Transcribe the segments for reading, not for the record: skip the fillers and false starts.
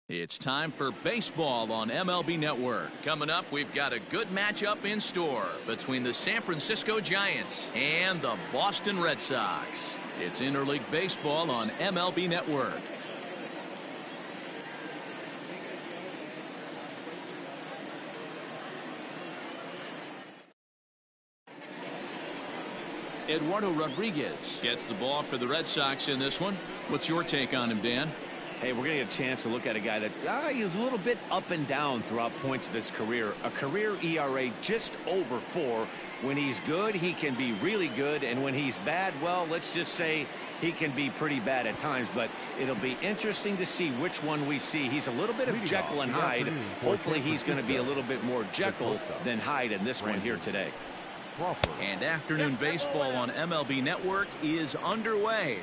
It's time for baseball on MLB Network. Coming up, we've got a good matchup in store between the San Francisco Giants and the Boston Red Sox. It's interleague baseball on MLB Network. Eduardo Rodriguez gets the ball for the Red Sox in this one. What's your take on him, Dan? Hey, we're going to get a chance to look at a guy that he's a little bit up and down throughout points of his career. A career ERA just over 4. When he's good, he can be really good. And when he's bad, well, let's just say he can be pretty bad at times. But it'll be interesting to see which one we see. He's a little bit of Jekyll and Hyde. Hopefully he's going to be a little bit more Jekyll than Hyde in this one here today. And afternoon baseball on MLB Network is underway.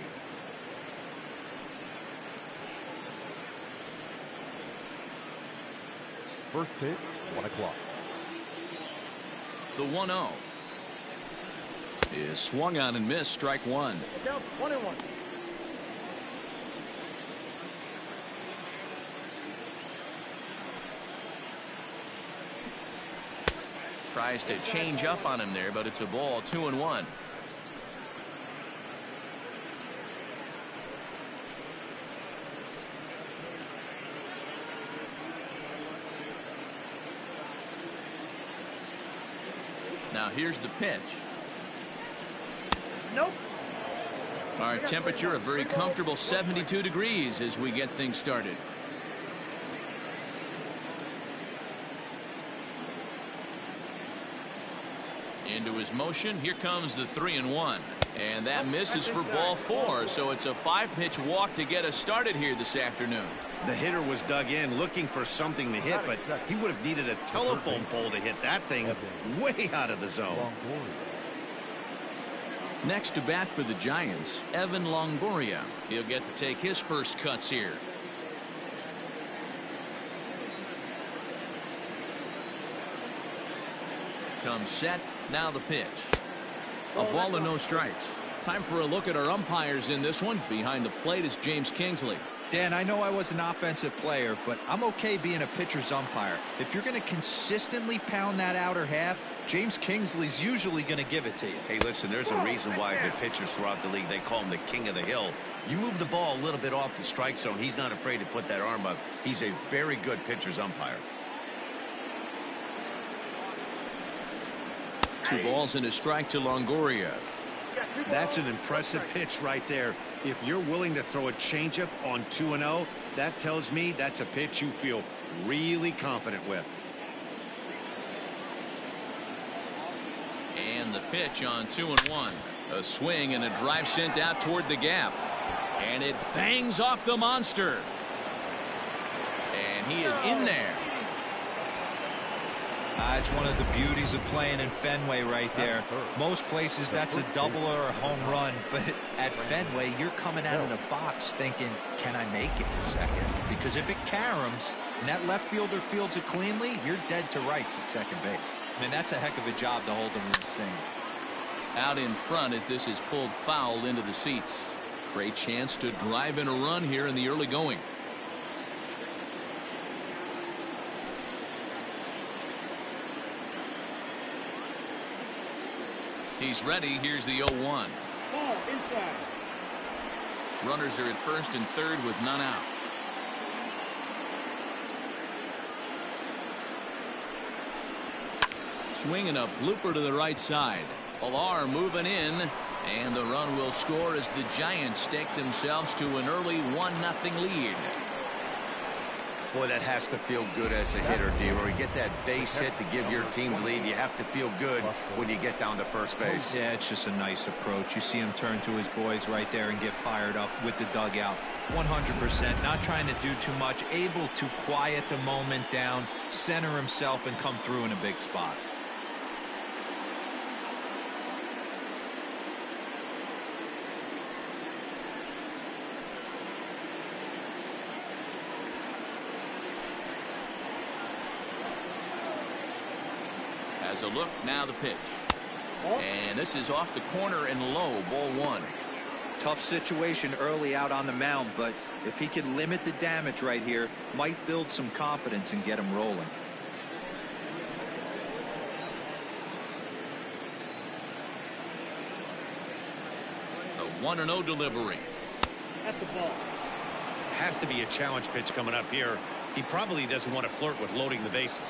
First pitch, 1 o'clock. The 1-0 is swung on and missed. Strike one. Down 1-1. Tries to change up on him there, but it's a ball. 2-1. Now here's the pitch. Nope. Our temperature a very comfortable 72 degrees as we get things started. Into his motion. Here comes the 3-1. And that misses for ball 4. So it's a 5-pitch walk to get us started here this afternoon. The hitter was dug in looking for something to hit, but he would have needed a telephone pole to hit that thing way out of the zone. Next to bat for the Giants, Evan Longoria. He'll get to take his first cuts here. Comes set. Now the pitch. A ball and no strikes. Time for a look at our umpires in this one. Behind the plate is James Kingsley. Dan, I know I was an offensive player, but I'm okay being a pitcher's umpire. If you're going to consistently pound that outer half, James Kingsley's usually going to give it to you. Hey, listen, there's a reason why the pitchers throughout the league, they call him the king of the hill. You move the ball a little bit off the strike zone, he's not afraid to put that arm up. He's a very good pitcher's umpire. 2 balls and a strike to Longoria. That's an impressive pitch right there. If you're willing to throw a changeup on 2-0, that tells me that's a pitch you feel really confident with. And the pitch on 2-1. A swing and a drive sent out toward the gap. And it bangs off the monster. And he is in there. It's one of the beauties of playing in Fenway right there. Most places that's a double or a home run, but at Fenway you're coming out of the box thinking, can I make it to second? Because if it caroms and that left fielder fields it cleanly, you're dead to rights at second base. I mean, that's a heck of a job to hold him in the single. Out in front as this is pulled foul into the seats. Great chance to drive in a run here in the early going. He's ready. Here's the 0-1. Ball inside. Runners are at first and third with none out. Swinging a blooper to the right side. Pilar moving in, and the run will score as the Giants stake themselves to an early 1-0 lead. Boy, that has to feel good as a hitter, D-Roy. You get that base hit to give your team the lead. You have to feel good when you get down to first base. Yeah, it's just a nice approach. You see him turn to his boys right there and get fired up with the dugout. 100%, not trying to do too much, able to quiet the moment down, center himself, and come through in a big spot. As a look, now the pitch. And this is off the corner and low, ball 1. Tough situation early out on the mound, but if he can limit the damage right here, might build some confidence and get him rolling. The 1-0 delivery. At the ball. Has to be a challenge pitch coming up here. He probably doesn't want to flirt with loading the bases.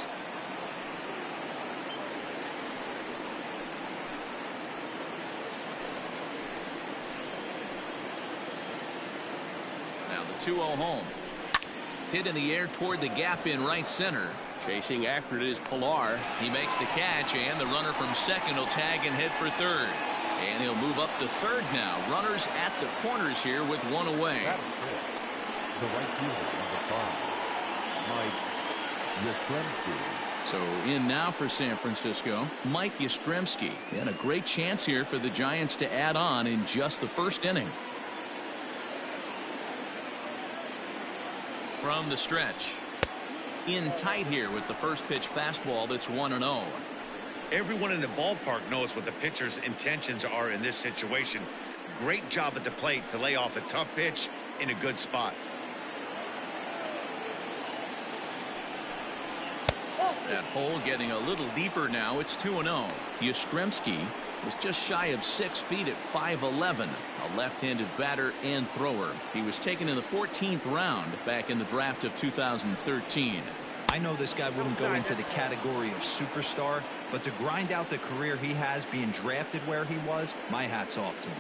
Now the 2-0 home. Hit in the air toward the gap in right center. Chasing after it is Pilar. He makes the catch, and the runner from second will tag and head for third. And he'll move up to third now. Runners at the corners here with one away. The right fielder, number 5, Mike Yastrzemski. So in now for San Francisco, Mike Yastrzemski. And a great chance here for the Giants to add on in just the first inning. From the stretch. In tight here with the first pitch fastball that's 1-0. Everyone in the ballpark knows what the pitcher's intentions are in this situation. Great job at the plate to lay off a tough pitch in a good spot. That hole getting a little deeper now. It's 2-0. Yastrzemski was just shy of 6 feet at 5'11", a left-handed batter and thrower. He was taken in the 14th round back in the draft of 2013. I know this guy wouldn't go into the category of superstar, but to grind out the career he has being drafted where he was, my hat's off to him.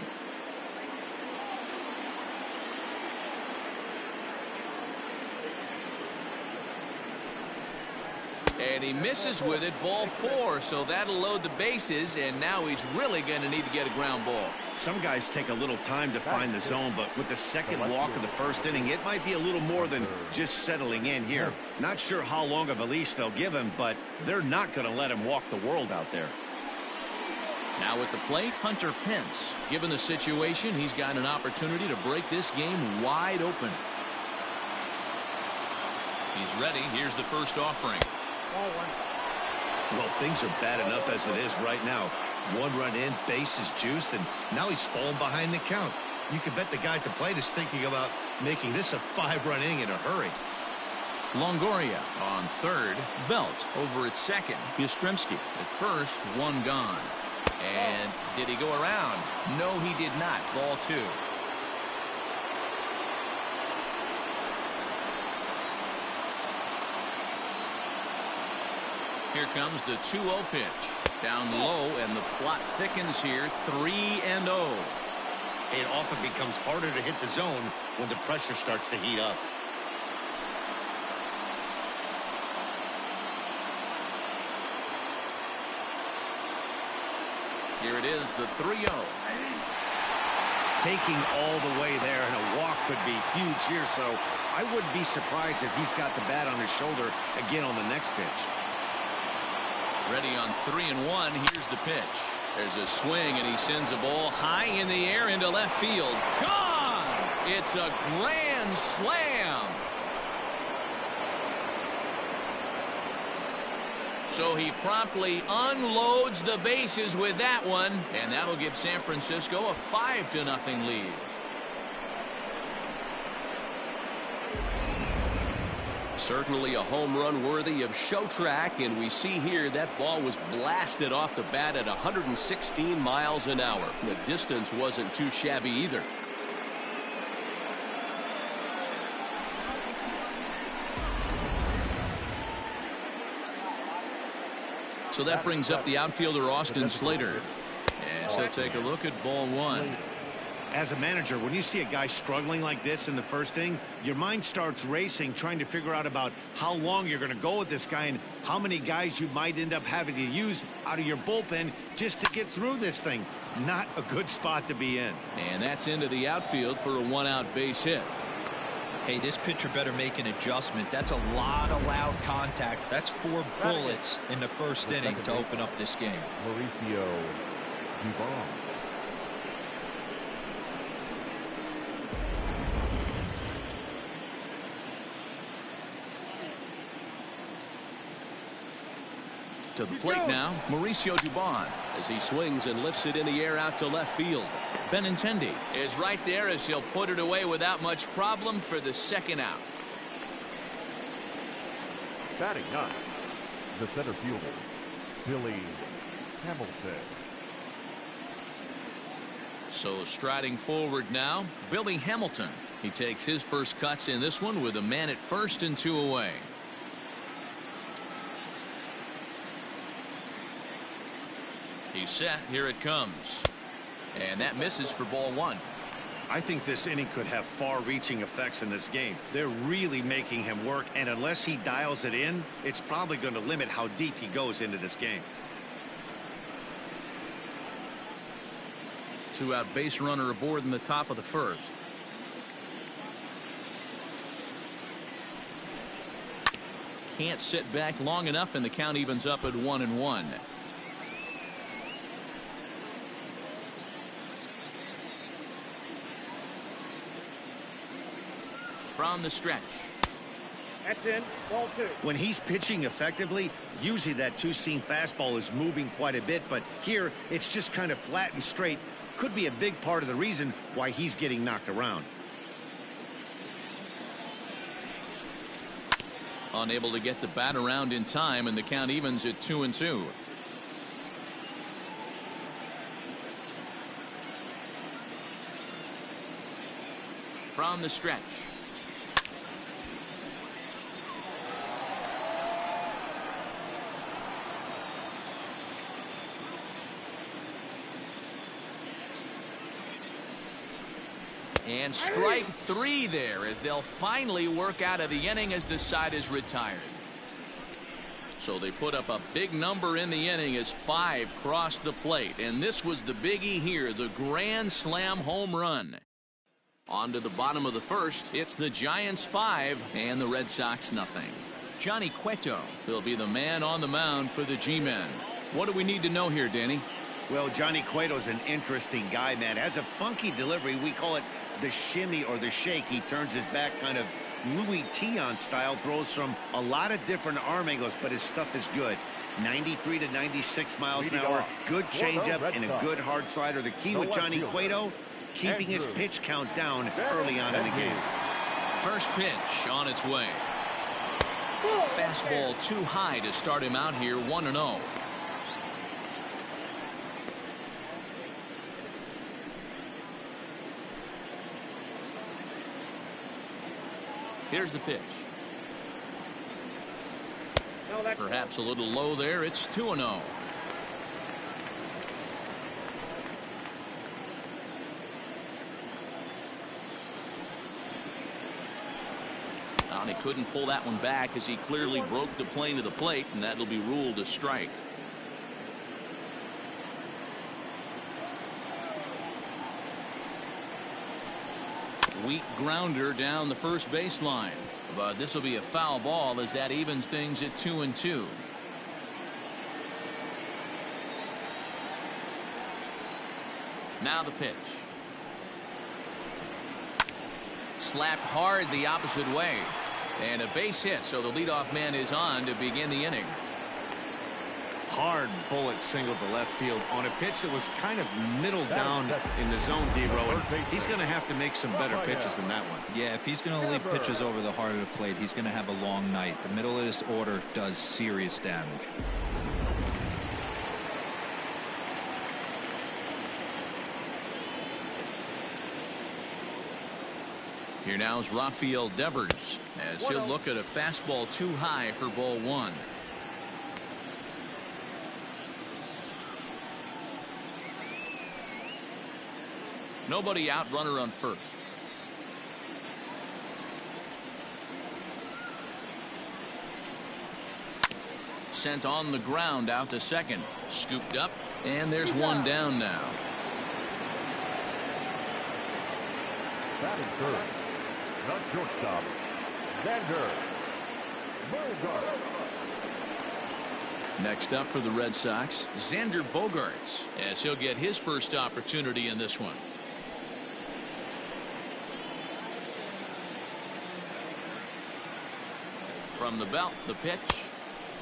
And he misses with it, ball 4, so that'll load the bases, and now he's really going to need to get a ground ball. Some guys take a little time to find the zone, but with the second walk of the first inning, it might be a little more than just settling in here. Not sure how long of a leash they'll give him, but they're not going to let him walk the world out there. Now at the plate, Hunter Pence. Given the situation, he's got an opportunity to break this game wide open. He's ready. Here's the first offering. Well, things are bad enough as it is right now. 1 run in, base is juiced, and now he's falling behind the count. You can bet the guy at the plate is thinking about making this a 5-run inning in a hurry. Longoria on third. Belt over at second. Yastrzemski at first, 1 gone. And did he go around? No, he did not. Ball 2. Here comes the 2-0 pitch. Down low, and the plot thickens here. 3-0. It often becomes harder to hit the zone when the pressure starts to heat up. Here it is, the 3-0. Taking all the way there, and a walk could be huge here, so I wouldn't be surprised if he's got the bat on his shoulder again on the next pitch. Ready on 3-1. Here's the pitch. There's a swing, and he sends a ball high in the air into left field. Gone! It's a grand slam. So he promptly unloads the bases with that one, and that'll give San Francisco a 5-0 lead. Certainly a home run worthy of show track, and we see here that ball was blasted off the bat at 116 miles an hour. The distance wasn't too shabby either. So that brings up the outfielder Austin Slater. And so take a look at ball 1. As a manager, when you see a guy struggling like this in the first inning, your mind starts racing, trying to figure out about how long you're going to go with this guy and how many guys you might end up having to use out of your bullpen just to get through this thing. Not a good spot to be in. And that's into the outfield for a 1-out base hit. Hey, this pitcher better make an adjustment. That's a lot of loud contact. That's 4 bullets in the first inning to open up this game. Mauricio Dubon. To the plate now, Mauricio Dubon, as he swings and lifts it in the air out to left field. Benintendi is right there as he'll put it away without much problem for the second out. Batting ninth, the center fielder, Billy Hamilton. So striding forward now, Billy Hamilton. He takes his first cuts in this one with a man at first and 2 away. He's set. Here it comes. And that misses for ball 1. I think this inning could have far-reaching effects in this game. They're really making him work, and unless he dials it in, it's probably going to limit how deep he goes into this game. 2-out base runner aboard in the top of the first. Can't sit back long enough, and the count evens up at 1-1. From the stretch. That's in. Ball 2. When he's pitching effectively, usually that two-seam fastball is moving quite a bit, but here it's just kind of flat and straight. Could be a big part of the reason why he's getting knocked around. Unable to get the bat around in time, and the count evens at 2-2. From the stretch. And strike 3 there as they'll finally work out of the inning as the side is retired. So they put up a big number in the inning as 5 crossed the plate. And this was the biggie here, the grand slam home run. On to the bottom of the first. It's the Giants 5 and the Red Sox nothing. Johnny Cueto will be the man on the mound for the G-men. What do we need to know here, Danny? Well, Johnny Cueto's an interesting guy, man. Has a funky delivery. We call it the shimmy or the shake. He turns his back kind of Louis Tion style, throws from a lot of different arm angles, but his stuff is good. 93 to 96 miles an hour. Good changeup and a good hard slider. The key with Johnny Cueto, keeping his pitch count down early on in the game. First pitch on its way. Fastball too high to start him out here, 1-0. Here's the pitch. Perhaps a little low there. It's 2-0. And he couldn't pull that one back as he clearly broke the plane of the plate, and that'll be ruled a strike. Weak grounder down the first baseline, but this will be a foul ball as that evens things at 2-2. Now the pitch. Slapped hard the opposite way, and a base hit, so the leadoff man is on to begin the inning. Hard bullet single to left field on a pitch that was kind of middle down in the zone, D-Row, and he's going to have to make some better pitches than that one. Yeah, if he's going to leave pitches over the heart of the plate, he's going to have a long night. The middle of this order does serious damage. Here now is Rafael Devers as he'll look at a fastball too high for ball 1. Nobody out, runner on first. Sent on the ground out to second. Scooped up, and there's one down now. Batting third, not shortstop, Xander Bogaerts. Next up for the Red Sox, Xander Bogaerts, as he'll get his first opportunity in this one. From the belt, the pitch.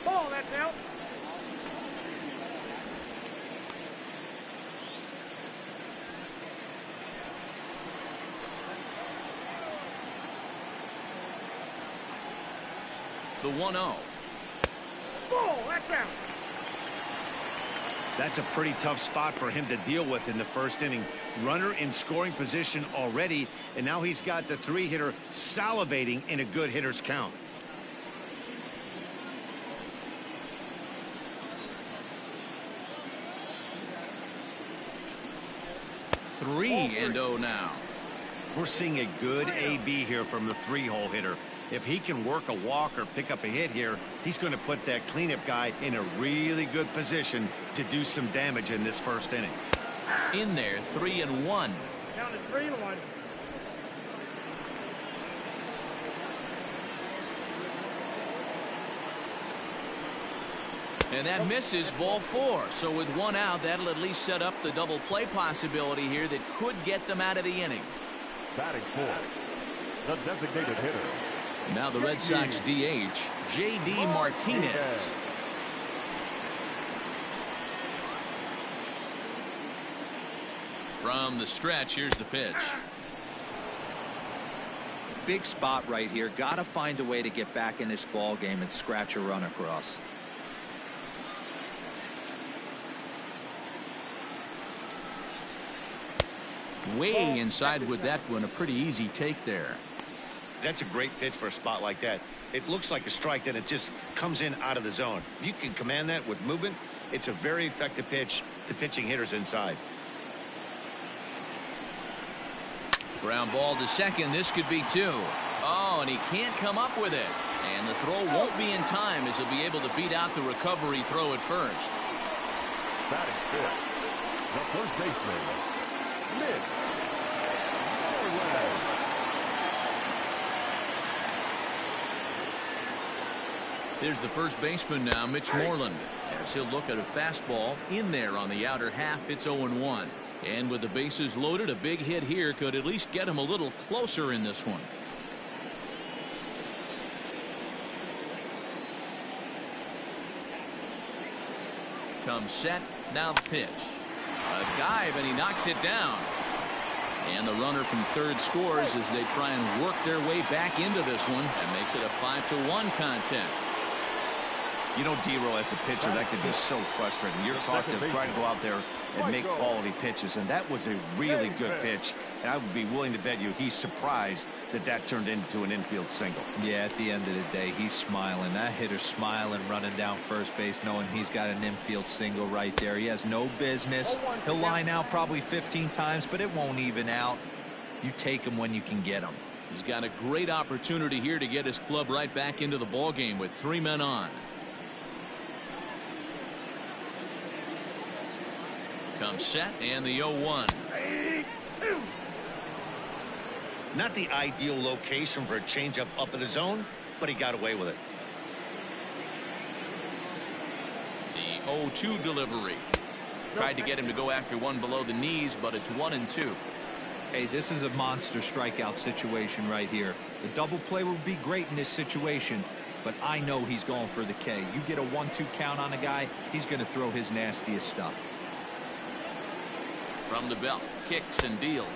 Ball, that's out. The 1-0. Ball, that's out. That's a pretty tough spot for him to deal with in the first inning. Runner in scoring position already, and now he's got the 3-hitter salivating in a good hitter's count. Three and 0 now. We're seeing a good AB here from the 3-hole hitter. If he can work a walk or pick up a hit here, he's going to put that cleanup guy in a really good position to do some damage in this first inning. In there, 3-1. Count is 3-1. And that misses, ball 4. So with 1 out, that'll at least set up the double play possibility here that could get them out of the inning. Batting fourth, the designated hitter. Now the Red Sox DH, J.D. Martinez. From the stretch, here's the pitch. Big spot right here. Got to find a way to get back in this ball game and scratch a run across. Way inside with that one. A pretty easy take there. That's a great pitch for a spot like that. It looks like a strike, then it just comes in out of the zone. If you can command that with movement, it's a very effective pitch to pitching hitters inside. Ground ball to second. This could be 2. Oh, and he can't come up with it. And the throw won't be in time as he'll be able to beat out the recovery throw at first. Batting fifth, the first baseman, Mitch. There's the first baseman now, Mitch Moreland, as he'll look at a fastball in there on the outer half. It's 0-1. And with the bases loaded, a big hit here could at least get him a little closer in this one. Comes set. Now the pitch. A dive, and he knocks it down. And the runner from third scores as they try and work their way back into this one. That makes it a 5-1 contest. You know, D-Roll, as a pitcher, that could be so frustrating. You're taught to try to go out there and make quality pitches, and that was a really good pitch. And I would be willing to bet you he's surprised that that turned into an infield single. Yeah, at the end of the day, he's smiling. That hitter's smiling, running down first base, knowing he's got an infield single right there. He has no business. He'll line out probably 15 times, but it won't even out. You take him when you can get him. He's got a great opportunity here to get his club right back into the ballgame with 3 men on. Comes set, and the 0-1. Not the ideal location for a changeup up in the zone, but he got away with it. The 0-2 delivery. Tried to get him to go after one below the knees, but it's 1-2. Hey, this is a monster strikeout situation right here. The double play would be great in this situation, but I know he's going for the K. You get a 1-2 count on a guy, he's going to throw his nastiest stuff. From the belt, kicks and deals.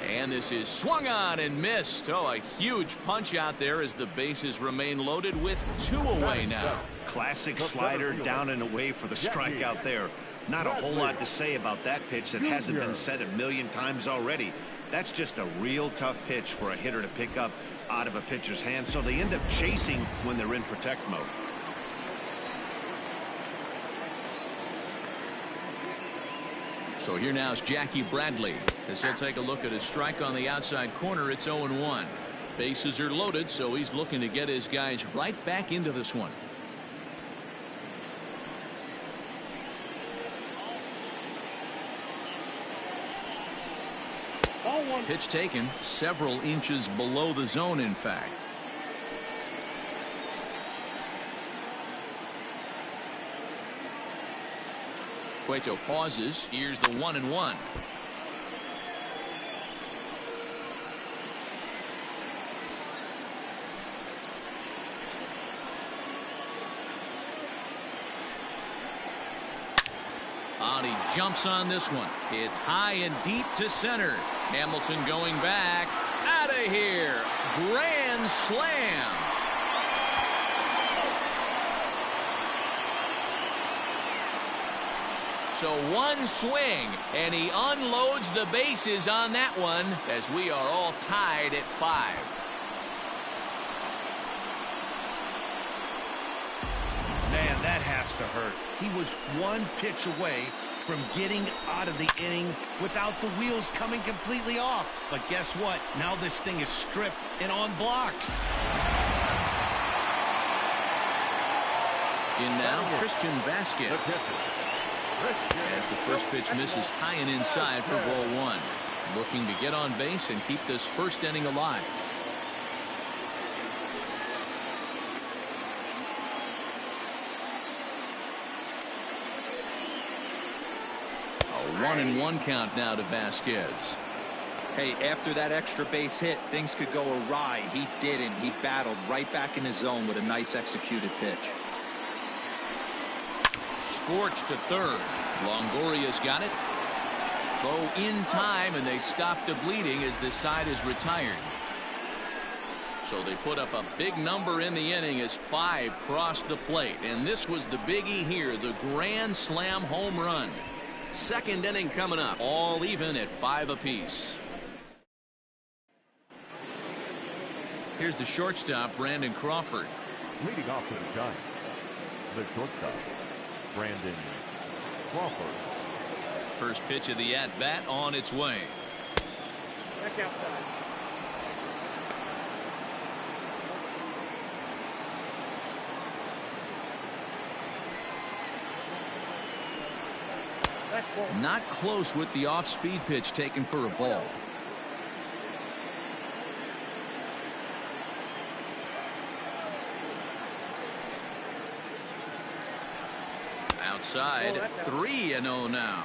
And this is swung on and missed. Oh, a huge punch out there as the bases remain loaded with 2 away now. Classic slider down and away for the strikeout there. Not a whole lot to say about that pitch that hasn't been said a million times already. That's just a real tough pitch for a hitter to pick up out of a pitcher's hand, so they end up chasing when they're in protect mode. So here now is Jackie Bradley as he'll take a look at a strike on the outside corner. It's 0-1. Bases are loaded, so he's looking to get his guys right back into this one. Pitch taken several inches below the zone, in fact. Cueto pauses. Here's the 1-1. And he jumps on this one. It's high and deep to center. Hamilton going back. Out of here. Grand slam. So one swing, and he unloads the bases on that one as we are all tied at 5. Man, that has to hurt. He was one pitch away from getting out of the inning without the wheels coming completely off. But guess what? Now this thing is stripped and on blocks. In now, Christian Vasquez. As the first pitch misses high and inside for ball 1. Looking to get on base and keep this first inning alive. A 1-1 count now to Vasquez. Hey, after that extra base hit, things could go awry. He didn't. He battled right back in his zone with a nice executed pitch. Scorched to third. Longoria's got it. Throw in time, and they stop the bleeding as the side is retired. So they put up a big number in the inning as 5 crossed the plate. And this was the biggie here, the grand slam home run. Second inning coming up, all even at 5 apiece. Here's the shortstop, Brandon Crawford. Leading off for the Giants, the shortstop, Brandon Crawford. First pitch of the at-bat on its way. Back outside. Not close with the off-speed pitch taken for a ball. Outside, 3-0 now.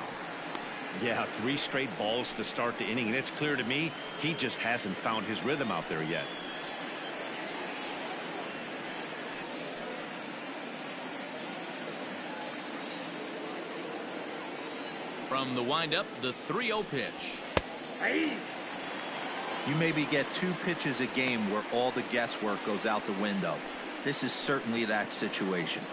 Yeah, 3 straight balls to start the inning, and it's clear to me he just hasn't found his rhythm out there yet. From the windup, the 3-0 pitch. You maybe get 2 pitches a game where all the guesswork goes out the window. This is certainly that situation.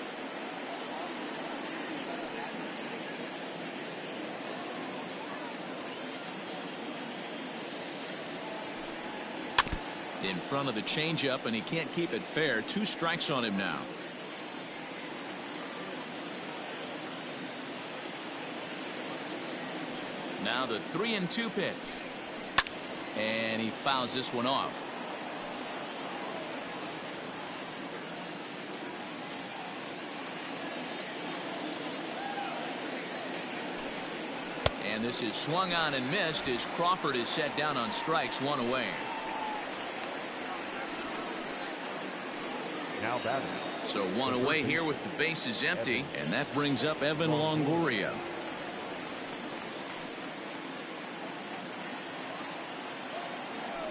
In front of the changeup, and he can't keep it fair. 2 strikes on him now. Now the 3-2 pitch. And he fouls this one off. And this is swung on and missed as Crawford is set down on strikes, 1 away. Now batting. So 1 away here with the bases empty, and that brings up Evan Longoria.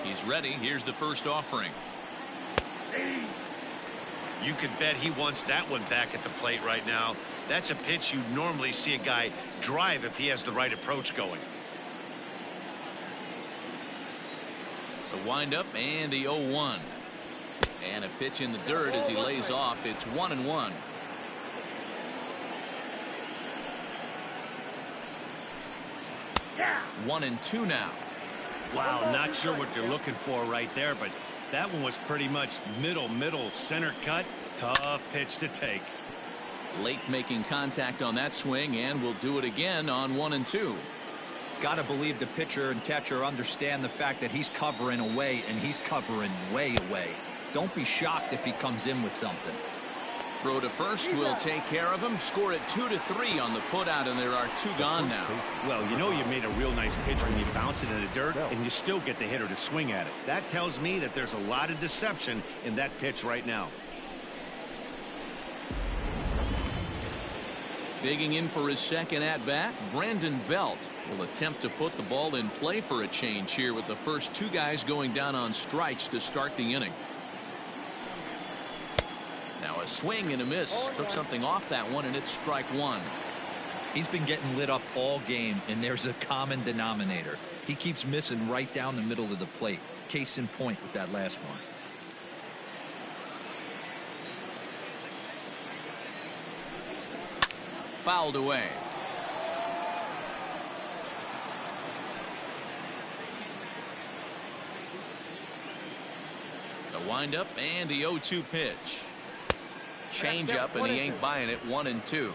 He's ready. Here's the first offering. You can bet he wants that one back at the plate right now. That's a pitch you normally see a guy drive if he has the right approach going. The windup and the 0-1. And a pitch in the dirt as he lays off. It's 1-1. Yeah. 1-2 now. Wow, not sure what you're looking for right there, but that one was pretty much middle center cut. Tough pitch to take. Late making contact on that swing, and will do it again on 1-2. Got to believe the pitcher and catcher understand the fact that he's covering away, and he's covering way away. Don't be shocked if he comes in with something. Throw to first will take care of him. Score it 2-3 on the putout, and there are 2 gone now. Well, you know you made a real nice pitch when you bounce it in the dirt and you still get the hitter to swing at it. That tells me that there's a lot of deception in that pitch right now. Digging in for his second at-bat, Brandon Belt will attempt to put the ball in play for a change here with the first 2 guys going down on strikes to start the inning. Now a swing and a miss. Took something off that one, and it's strike 1. He's been getting lit up all game, and there's a common denominator. He keeps missing right down the middle of the plate. Case in point with that last one. Fouled away. The windup and the 0-2 pitch. Change up, and he ain't buying it. 1-2.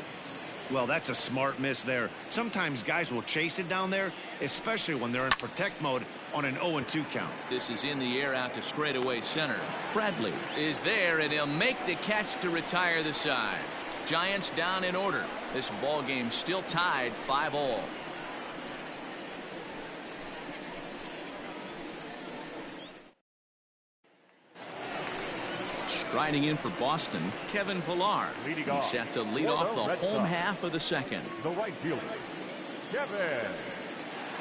Well, that's a smart miss there. Sometimes guys will chase it down there, especially when they're in protect mode on an 0-2 count. This is in the air out to straightaway center. Bradley is there, and he'll make the catch to retire the side. Giants down in order. This ball game still tied 5-all. Striding in for Boston, Kevin Pillar. Leading He's off set to lead for off the the Red home Sox. half of the second. The right fielder, Kevin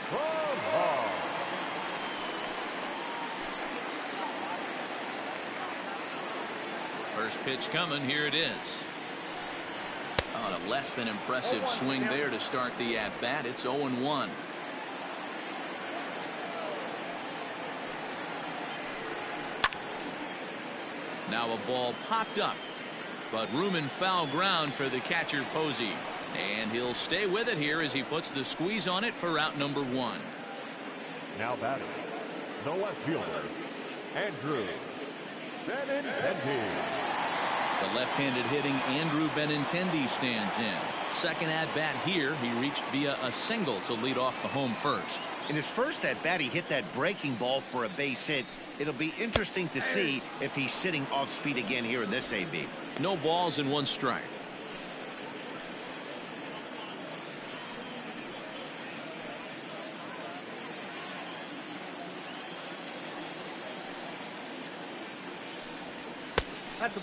Pillar. First pitch coming. Here it is. Oh, a less than impressive swing there to start the at-bat. It's 0-1. Now a ball popped up, but room and foul ground for the catcher Posey. And he'll stay with it here as he puts the squeeze on it for out number 1. Now batting, the left fielder, Andrew Benintendi. The left-handed hitting Andrew Benintendi stands in. Second at-bat here, he reached via a single to lead off the home first. In his first at-bat, he hit that breaking ball for a base hit. It'll be interesting to see if he's sitting off speed again here in this AB. No balls and 1 strike.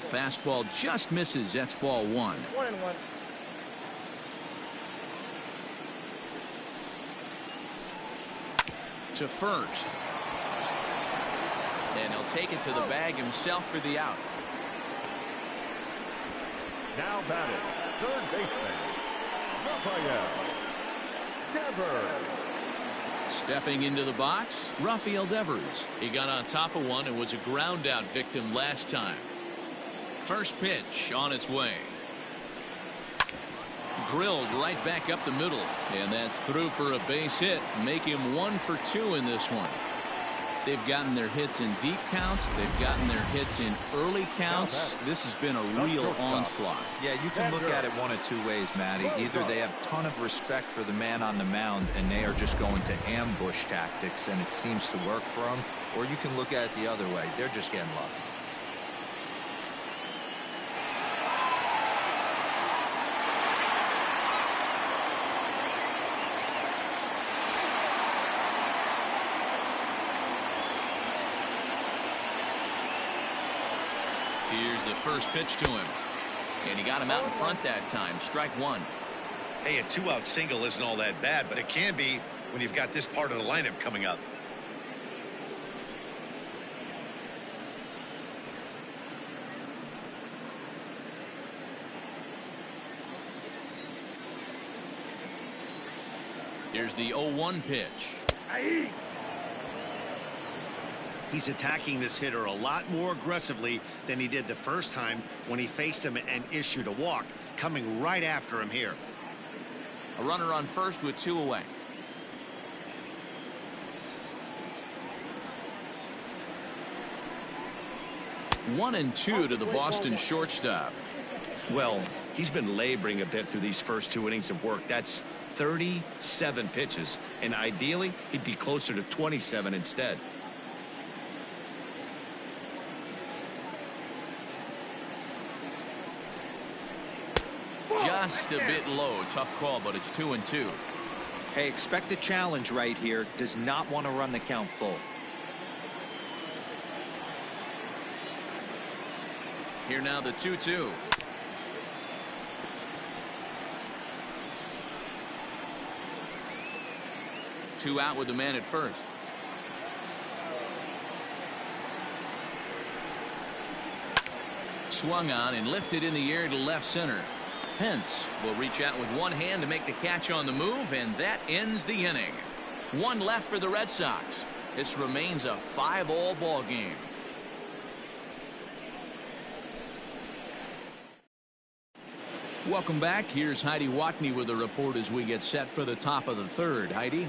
Fastball just misses. That's ball 1. 1-1. To first. And he'll take it to the bag himself for the out. Now batting, third baseman, Rafael Devers. Stepping into the box, Rafael Devers. He got on top of one and was a ground out victim last time. First pitch on its way. Drilled right back up the middle, and that's through for a base hit. Make him 1 for 2 in this one. They've gotten their hits in deep counts. They've gotten their hits in early counts. This has been a real onslaught. Yeah, you can look at it one of 2 ways, Matty. Either they have a ton of respect for the man on the mound and they are just going to ambush tactics and it seems to work for them, or you can look at it the other way. They're just getting lucky. Here's the first pitch to him. And he got him out in front that time. Strike 1. Hey, a 2-out single isn't all that bad, but it can be when you've got this part of the lineup coming up. Here's the 0-1 pitch. He's attacking this hitter a lot more aggressively than he did the first time when he faced him and issued a walk, coming right after him here. A runner on first with 2 away. One and 2 to the Boston shortstop. Well, he's been laboring a bit through these first 2 innings of work. That's 37 pitches, and ideally he'd be closer to 27 instead. Just a bit low. Tough call, but it's 2-2. Hey, expect a challenge right here. Does not want to run the count full. Here now the 2-2. Two out with the man at first. Swung on and lifted in the air to left center. Pence will reach out with one hand to make the catch on the move, and that ends the inning. 1 left for the Red Sox. This remains a 5-all ball game. Welcome back. Here's Heidi Watney with a report as we get set for the top of the third. Heidi.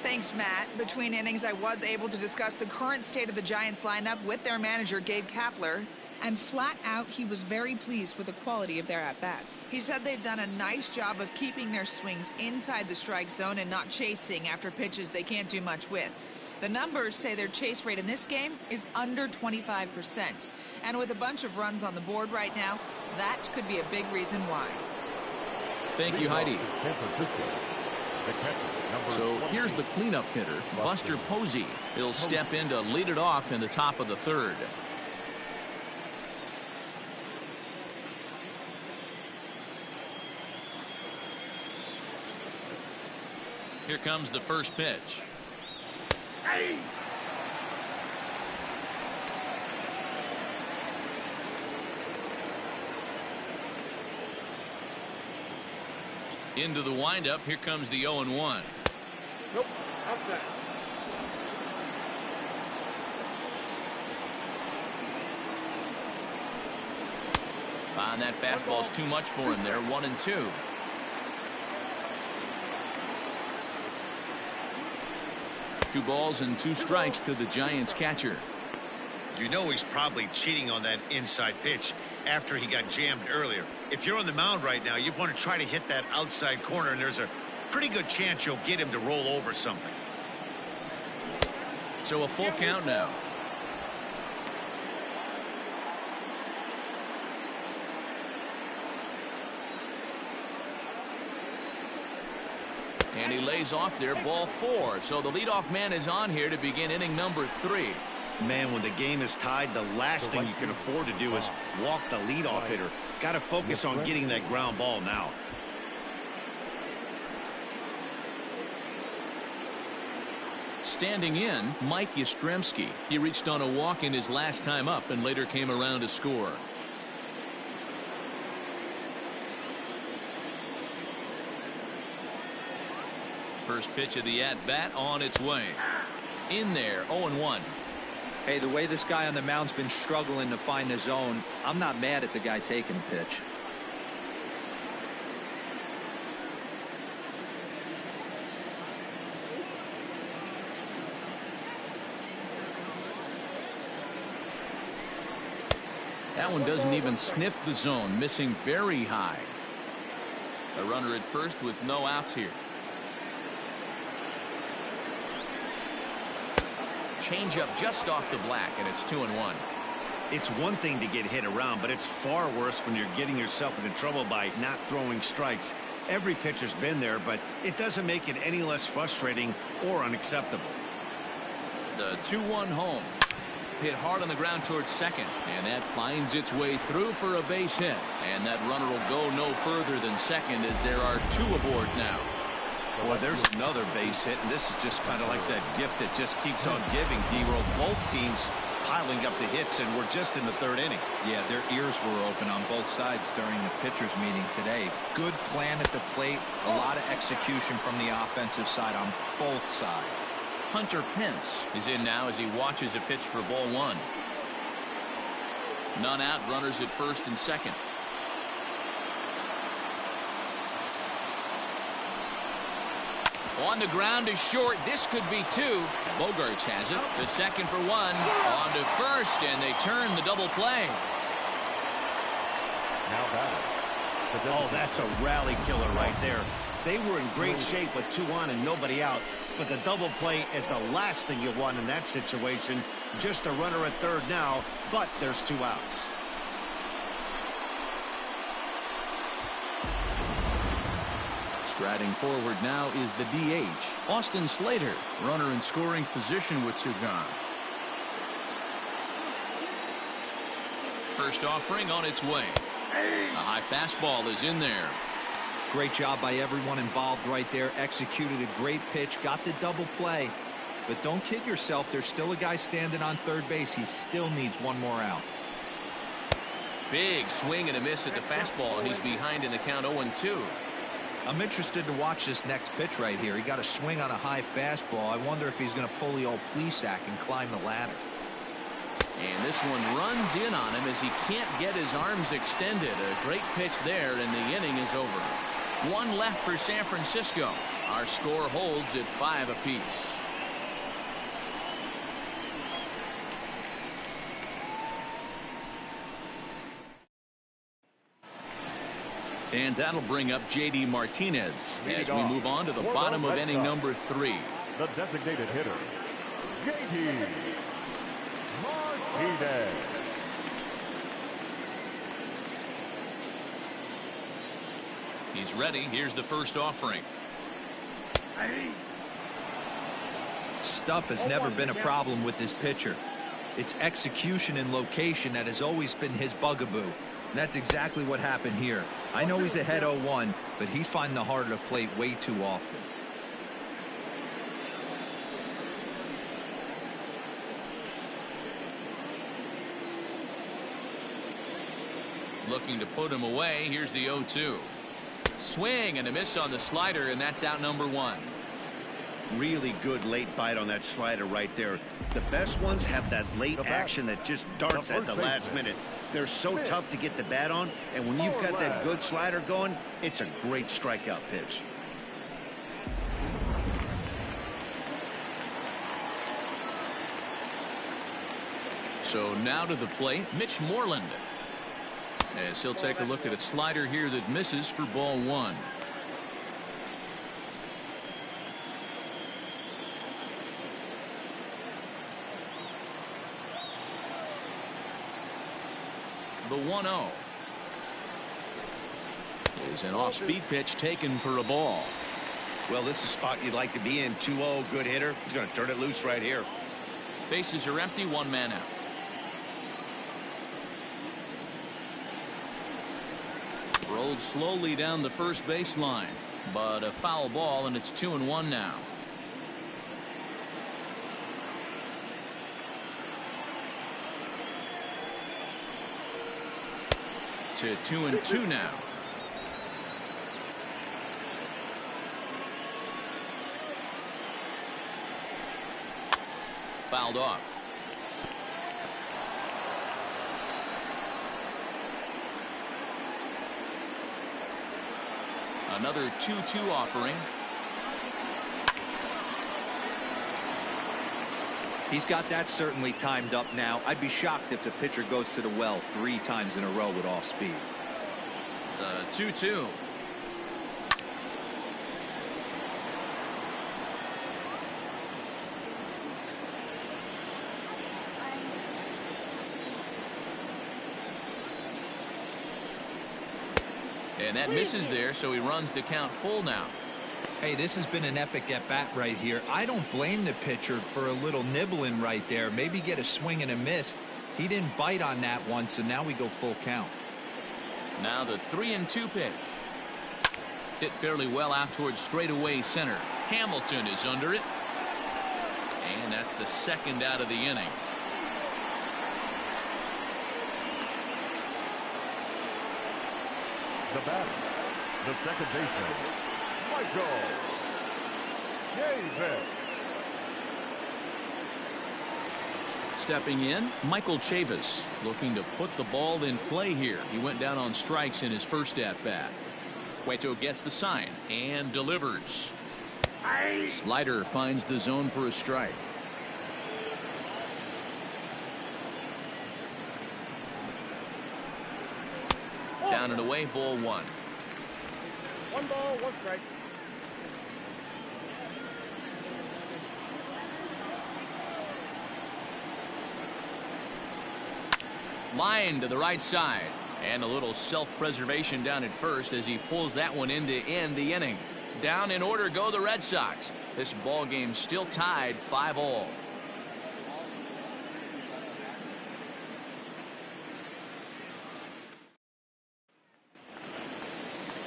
Thanks, Matt. Between innings, I was able to discuss the current state of the Giants lineup with their manager, Gabe Kapler. And flat out, he was very pleased with the quality of their at-bats. He said they've done a nice job of keeping their swings inside the strike zone and not chasing after pitches they can't do much with. The numbers say their chase rate in this game is under 25%. And with a bunch of runs on the board right now, that could be a big reason why. Thank you, Heidi. So here's the cleanup hitter, Buster Posey. He'll step in to lead it off in the top of the third. Here comes the first pitch. Hey! Into the windup. Here comes the 0-1. Nope. Outside. And that fastball's too much for him there. 1-2. Two balls and two strikes to the Giants catcher. You know he's probably cheating on that inside pitch after he got jammed earlier. If you're on the mound right now, you want to try to hit that outside corner, and there's a pretty good chance you'll get him to roll over something. So a full count now. And he lays off there, ball 4. So the leadoff man is on here to begin inning number 3. Man, when the game is tied, the last thing you can afford to do is walk the leadoff hitter. Got to focus on getting that ground ball now. Standing in, Mike Yastrzemski. He reached on a walk in his last time up and later came around to score. First pitch of the at-bat on its way. In there, 0-1. Hey, the way this guy on the mound's been struggling to find the zone, I'm not mad at the guy taking a pitch. That one doesn't even sniff the zone, missing very high. A runner at first with no outs here. Changeup just off the black, and it's 2-1. It's one thing to get hit around, but it's far worse when you're getting yourself into trouble by not throwing strikes. Every pitcher's been there, but it doesn't make it any less frustrating or unacceptable. The 2-1 home. Hit hard on the ground towards second, and that finds its way through for a base hit. And that runner will go no further than second as there are 2 aboard now. Well, there's another base hit, and this is just kind of like that gift that just keeps on giving, D-Roll. Both teams piling up the hits, and we're just in the 3rd inning. Yeah, their ears were open on both sides during the pitchers meeting today. Good plan at the plate, a lot of execution from the offensive side on both sides. Hunter Pence is in now as he watches a pitch for ball 1. None out, runners at first and second. On the ground is short. This could be 2. Bogarts has it. The second for 1. On to first, and they turn the double play. Now batting. Oh, that's a rally killer right there. They were in great shape with 2 on and nobody out. But the double play is the last thing you want in that situation. Just a runner at third now, but there's 2 outs. Striding forward now is the DH, Austin Slater, runner in scoring position with 2 gone. First offering on its way. A high fastball is in there. Great job by everyone involved right there. Executed a great pitch, got the double play. But don't kid yourself, there's still a guy standing on third base. He still needs 1 more out. Big swing and a miss at the fastball, and he's behind in the count 0-2. I'm interested to watch this next pitch right here. He got a swing on a high fastball. I wonder if he's going to pull the old Plesac and climb the ladder. And this one runs in on him as he can't get his arms extended. A great pitch there, and the inning is over. 1 left for San Francisco. Our score holds at 5 apiece. And that'll bring up J.D. Martinez as we move on to the bottom of inning number 3. The designated hitter, J.D. Martinez. He's ready. Here's the first offering. Stuff has never been a problem with this pitcher. It's execution and location that has always been his bugaboo. And that's exactly what happened here. I know he's ahead 0-1, but he's finding the heart of the plate way too often. Looking to put him away. Here's the 0-2. Swing and a miss on the slider, and that's out number 1. Really good late bite on that slider right there. The best ones have that late action that just darts at the last minute. They're so tough to get the bat on, and when you've got that good slider going, it's a great strikeout pitch. So now to the plate, Mitch Moreland. As he'll take a look at a slider here that misses for ball 1. The 1-0 is an off-speed pitch taken for a ball. Well, this is a spot you'd like to be in. 2-0, good hitter. He's going to turn it loose right here. Bases are empty, 1 man out. Rolled slowly down the first baseline, but a foul ball, and it's 2-1 now. To 2-2 now. Fouled off. Another 2-2 offering. He's got that certainly timed up now. I'd be shocked if the pitcher goes to the well 3 times in a row with off speed. The 2-2. And that misses there, so he runs the count full now. Hey, this has been an epic at-bat right here. I don't blame the pitcher for a little nibbling right there. Maybe get a swing and a miss. He didn't bite on that one, so now we go full count. Now the 3-2 pitch. Hit fairly well out towards straightaway center. Hamilton is under it. And that's the second out of the inning. The batter, the second baseman, Michael Chavis. Stepping in, Michael Chavis, looking to put the ball in play here. He went down on strikes in his first at-bat. Cueto gets the sign and delivers. Slider finds the zone for a strike. Down and away, ball 1. 1 ball, 1 strike. Line to the right side, and a little self-preservation down at first as he pulls that one in to end the inning. Down in order go the Red Sox. This ball game still tied 5-all.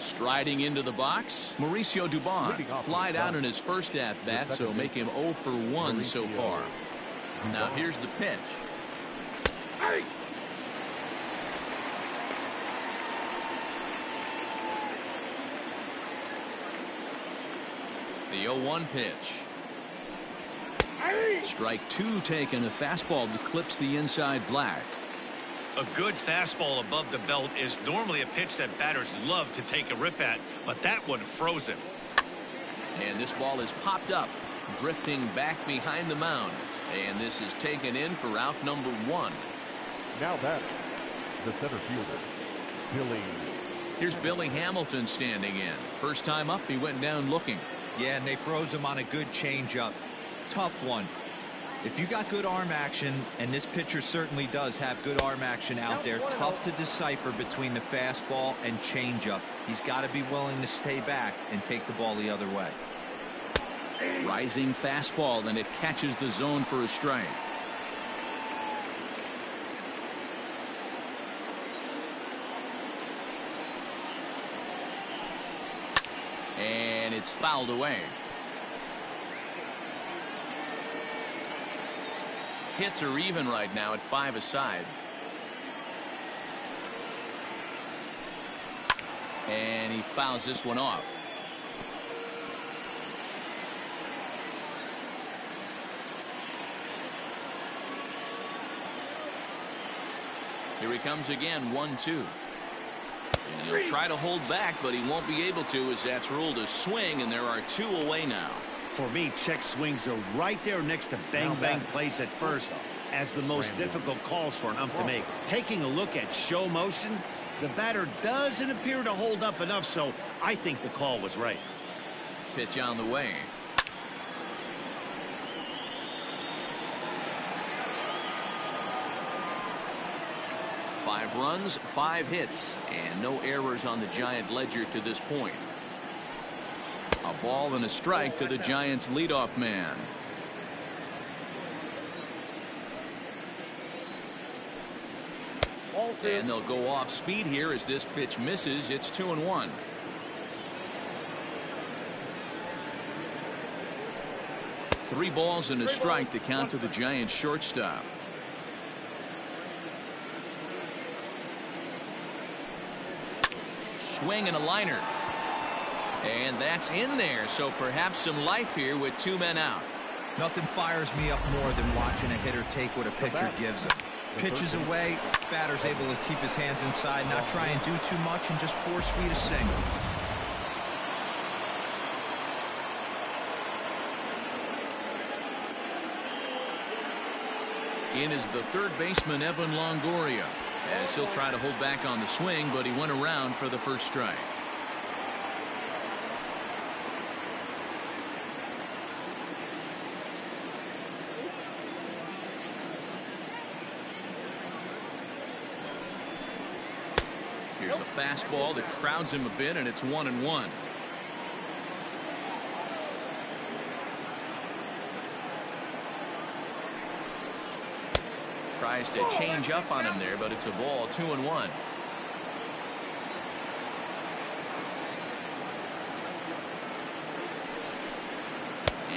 Striding into the box, Mauricio Dubon flied out in his first at-bat, so make him 0 for 1 so far. Now here's the pitch. The 0-1 pitch. Strike 2 taken. A fastball that clips the inside black. A good fastball above the belt is normally a pitch that batters love to take a rip at, but that one froze him. And this ball is popped up, drifting back behind the mound. And this is taken in for out number 1. Now batting, the center fielder, Billy. Here's Billy Hamilton standing in. First time up, he went down looking. Yeah, and they froze him on a good changeup. Tough one. If you got good arm action, and this pitcher certainly does have good arm action out there, tough to decipher between the fastball and changeup. He's got to be willing to stay back and take the ball the other way. Rising fastball, and it catches the zone for a strike. And it's fouled away. Hits are even right now at 5 aside. And he fouls this one off. Here he comes again, 1-2. And he'll try to hold back, but he won't be able to, as that's ruled a swing, and there are 2 away now. For me, check swings are right there next to bang plays at first as the most difficult calls for an ump to make. Taking a look at show motion, the batter doesn't appear to hold up enough, so I think the call was right. Pitch on the way. Five runs, 5 hits, and no errors on the Giant ledger to this point. A ball and a strike to the Giants' leadoff man. And they'll go off speed here as this pitch misses. It's 2-1. Three balls and a strike to count to the Giants shortstop. Swing and a liner. And that's in there, so perhaps some life here with 2 men out. Nothing fires me up more than watching a hitter take what a pitcher gives him. Pitches away, batter's able to keep his hands inside, not try and do too much, and just force feed a single. In is the third baseman, Evan Longoria, as he'll try to hold back on the swing, but he went around for the first strike. Here's a fastball that crowds him a bit, and it's 1-1. Tries to change up on him there, but it's a ball. 2-1.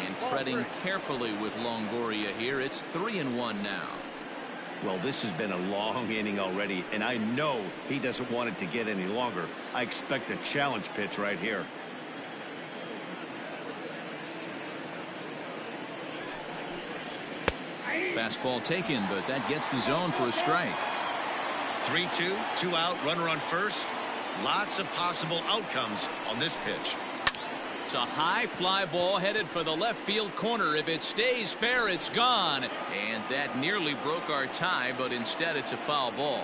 And treading carefully with Longoria here. It's 3-1 now. Well, this has been a long inning already, and I know he doesn't want it to get any longer. I expect a challenge pitch right here. Fastball taken, but that gets the zone for a strike. 3-2, 2 out, runner on first. Lots of possible outcomes on this pitch. It's a high fly ball headed for the left field corner. If it stays fair, it's gone. And that nearly broke our tie, but instead it's a foul ball.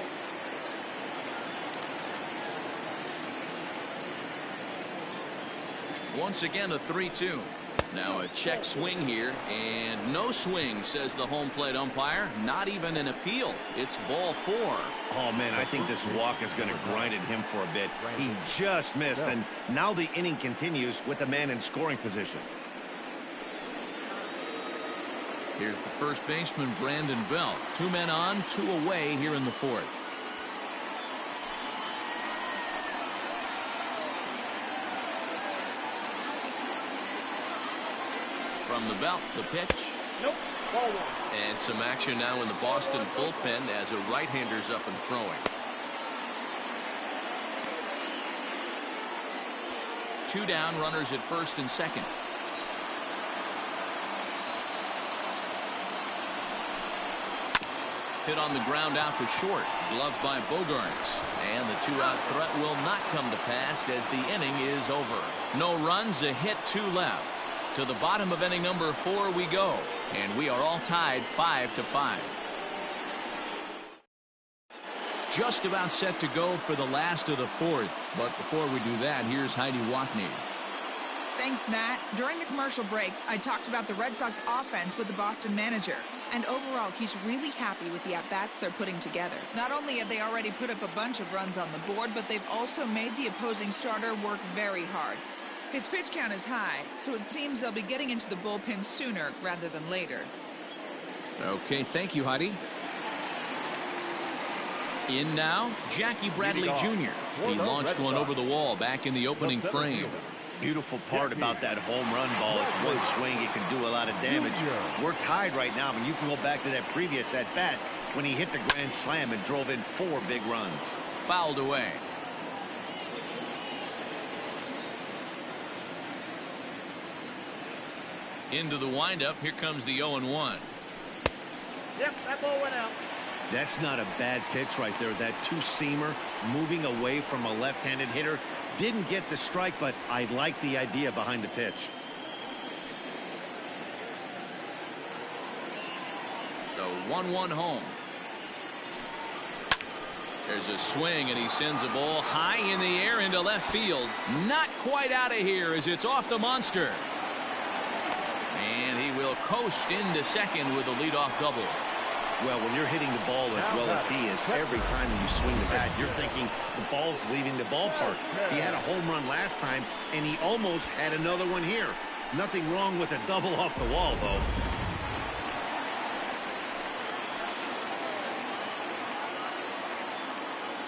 Once again, a 3-2. Now a check swing here, and no swing, says the home plate umpire. Not even an appeal. It's ball 4. Oh, man, I think this walk is going to grind at him for a bit. He just missed, and now the inning continues with the man in scoring position. Here's the first baseman, Brandon Belt. 2 men on, 2 away here in the 4th. From the belt, the pitch. Nope. Ball 1. And some action now in the Boston bullpen as a right-hander's up and throwing. 2 down, runners at first and second. hit on the ground out to short. Gloved by Bogarts. And the two-out threat will not come to pass as the inning is over. No runs, a hit, 2 left. To the bottom of inning number 4 we go. And we are all tied 5-5. Just about set to go for the last of the 4th. But before we do that, here's Heidi Watney. Thanks, Matt. During the commercial break, I talked about the Red Sox offense with the Boston manager. And overall, he's really happy with the at-bats they're putting together. Not only have they already put up a bunch of runs on the board, but they've also made the opposing starter work very hard. His pitch count is high, so it seems they'll be getting into the bullpen sooner rather than later. Okay, thank you, Heidi. In now, Jackie Bradley Jr. He launched one over the wall back in the opening frame. Beautiful part about that home run ball is one swing, it can do a lot of damage. We're tied right now, but you can go back to that previous at-bat when he hit the grand slam and drove in 4 big runs. Fouled away. Into the windup. Here comes the 0-1. Yep, that ball went out. That's not a bad pitch right there. That two-seamer moving away from a left-handed hitter. Didn't get the strike, but I like the idea behind the pitch. The 1-1 home. There's a swing, and he sends a ball high in the air into left field. Not quite out of here as it's off the monster. And he will coast into second with a leadoff double. Well, when you're hitting the ball as well as he is, every time you swing the bat, you're thinking the ball's leaving the ballpark. He had a home run last time, and he almost had another one here. Nothing wrong with a double off the wall, though.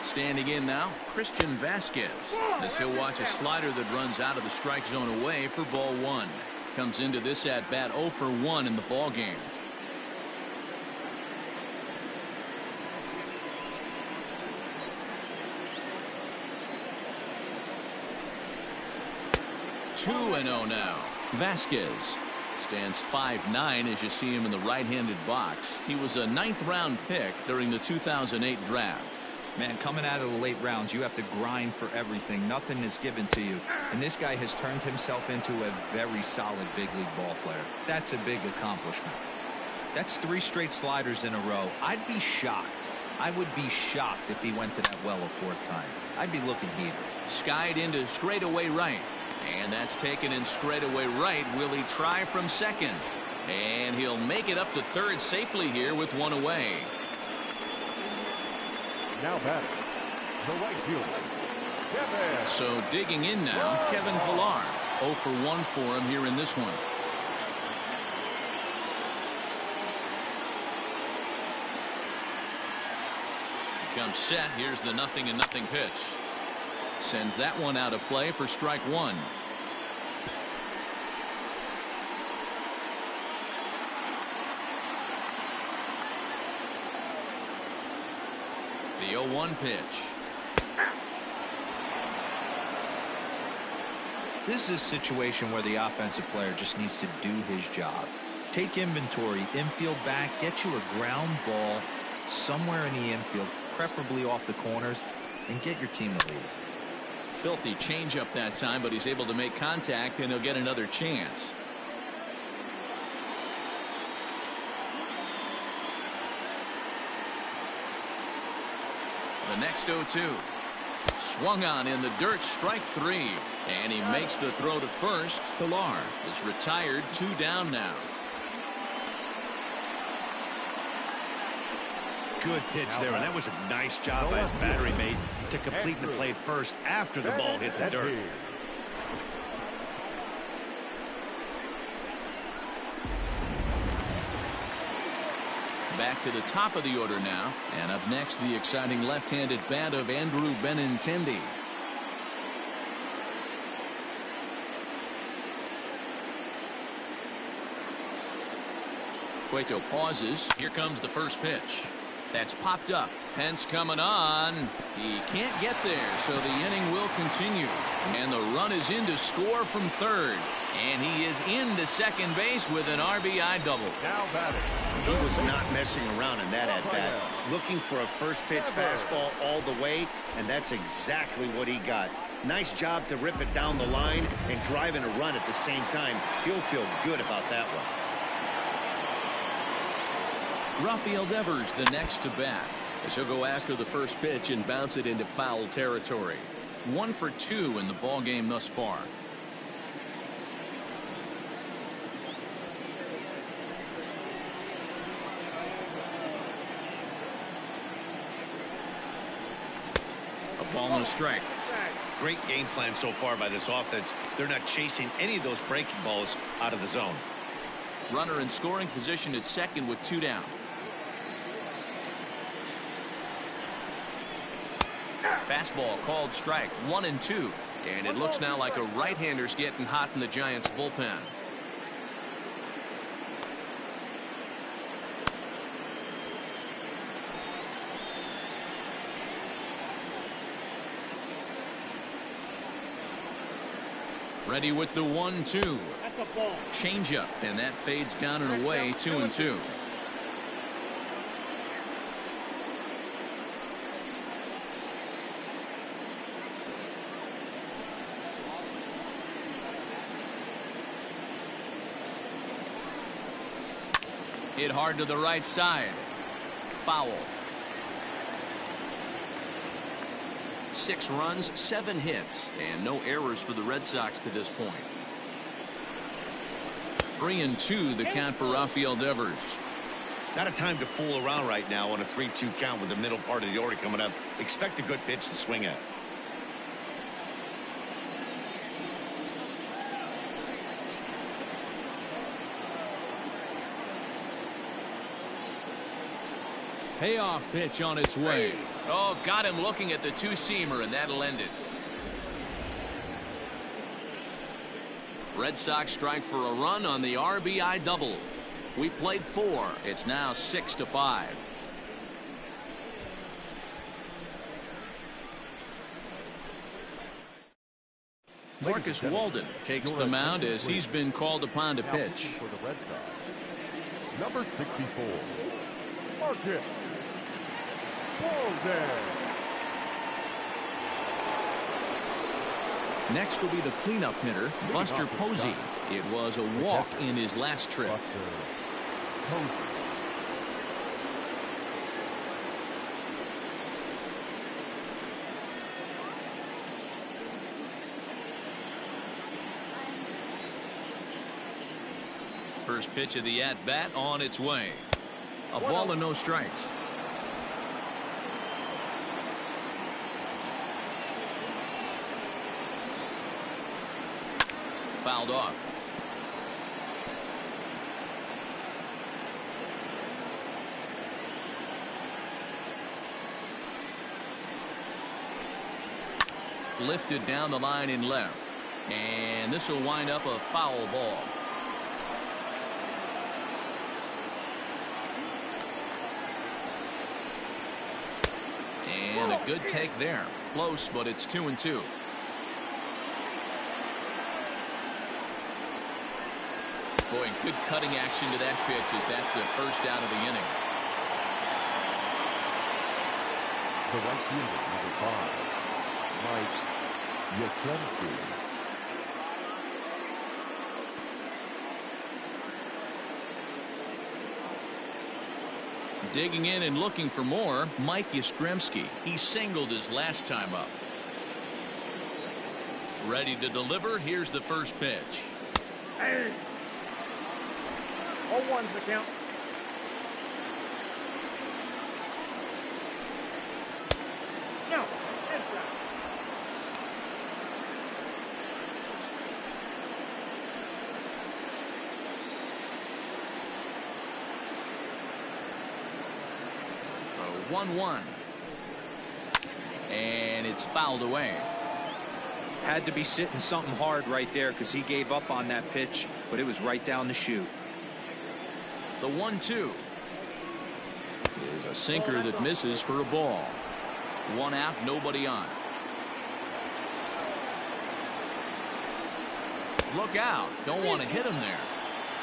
Standing in now, Christian Vasquez. As he'll watch a slider that runs out of the strike zone away for ball 1. Comes into this at-bat 0 for 1 in the ball game. Two 2-0 now. Vasquez stands 5'9" as you see him in the right-handed box. He was a 9th-round pick during the 2008 draft. Man, coming out of the late rounds, you have to grind for everything. Nothing is given to you. And this guy has turned himself into a very solid big league ball player. That's a big accomplishment. That's 3 straight sliders in a row. I'd be shocked. I would be shocked if he went to that well a 4th time. I'd be looking heated. Skied into straightaway right. And that's taken in straightaway right. Will he try from second? And he'll make it up to third safely here with 1 away. Now batting, the right fielder, Kevin. So digging in now, Kevin Pillar. 0 for 1 for him here in this one. He comes set. Here's the 0-0 pitch. Sends that one out of play for strike 1. The 0-1 pitch. This is a situation where the offensive player just needs to do his job. Take inventory, infield back, get you a ground ball somewhere in the infield, preferably off the corners, and get your team the lead. Filthy changeup that time, but he's able to make contact, and he'll get another chance. The next 0-2. Swung on in the dirt, strike 3. And he makes the throw to first. Pillar is retired, 2 down now. Good pitch there, and that was a nice job by his battery mate to complete the play first after the ball hit the dirt. Back to the top of the order now, and up next the exciting left-handed bat of Andrew Benintendi. Cueto pauses. Here comes the first pitch. That's popped up. Pence coming on. He can't get there, so the inning will continue. And the run is in to score from third. And he is into second base with an RBI double. Now batting. He was not messing around in that at-bat. Looking for a first pitch fastball all the way, and that's exactly what he got. Nice job to rip it down the line and drive in a run at the same time. He'll feel good about that one. Rafael Devers the next to bat. As he'll go after the first pitch and bounce it into foul territory. 1 for 2 in the ball game thus far. A ball and a strike. Great game plan so far by this offense. They're not chasing any of those breaking balls out of the zone. Runner in scoring position at second with 2 down. Fastball called strike. 1-2. And it looks now like a right-hander's getting hot in the Giants bullpen. Ready with the 1-2. That's a ball. Changeup, and that fades down and away. 2-2. Hit hard to the right side. Foul. 6 runs, 7 hits, and no errors for the Red Sox to this point. 3-2 the count for Rafael Devers. Not a time to fool around right now on a 3-2 count with the middle part of the order coming up. Expect a good pitch to swing at. Payoff pitch on its way. Oh, got him looking at the two-seamer, and that'll end it. Red Sox strike for a run on the RBI double. We played 4. It's now 6-5. Marcus Walden takes the mound as he's been called upon to pitch. For the Red Sox, number 64, Marcus Walden. Next will be the cleanup hitter, Buster Posey. It was a walk in his last trip. First pitch of the at-bat on its way. A ball and no strikes. Fouled off. Lifted down the line in left. And this will wind up a foul ball. And a good take there. Close, but it's 2-2. Boy, good cutting action to that pitch as that's the first out of the inning. The right fielder, number 5, Mike Yastrzemski. Digging in and looking for more, Mike Yastrzemski. He singled his last time up. Ready to deliver. Here's the first pitch. Hey. 0-1's the count. No. Inside. A 1-1. And it's fouled away. Had to be sitting something hard right there because he gave up on that pitch, but it was right down the chute. The 1-2. is a sinker that misses for a ball. One out, nobody on. Look out. Don't want to hit him there.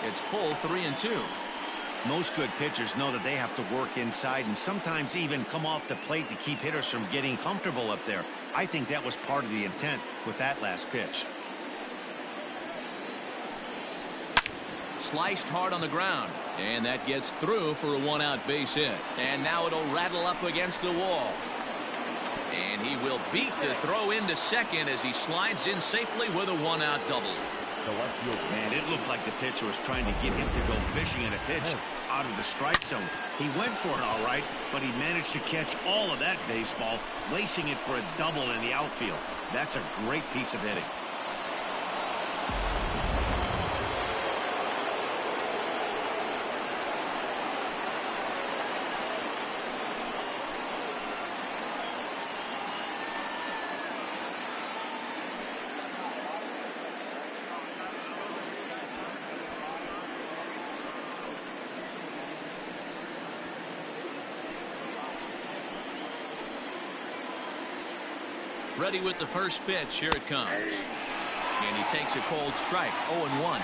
It's full 3-2. Most good pitchers know that they have to work inside and sometimes even come off the plate to keep hitters from getting comfortable up there. I think that was part of the intent with that last pitch. Sliced hard on the ground, and that gets through for a one-out base hit. And now it'll rattle up against the wall. And he will beat the throw into second as he slides in safely with a one-out double. Man, it looked like the pitcher was trying to get him to go fishing in a pitch out of the strike zone. He went for it all right, but he managed to catch all of that baseball, lacing it for a double in the outfield. That's a great piece of hitting. Ready with the first pitch. Here it comes. And he takes a cold strike. 0-1.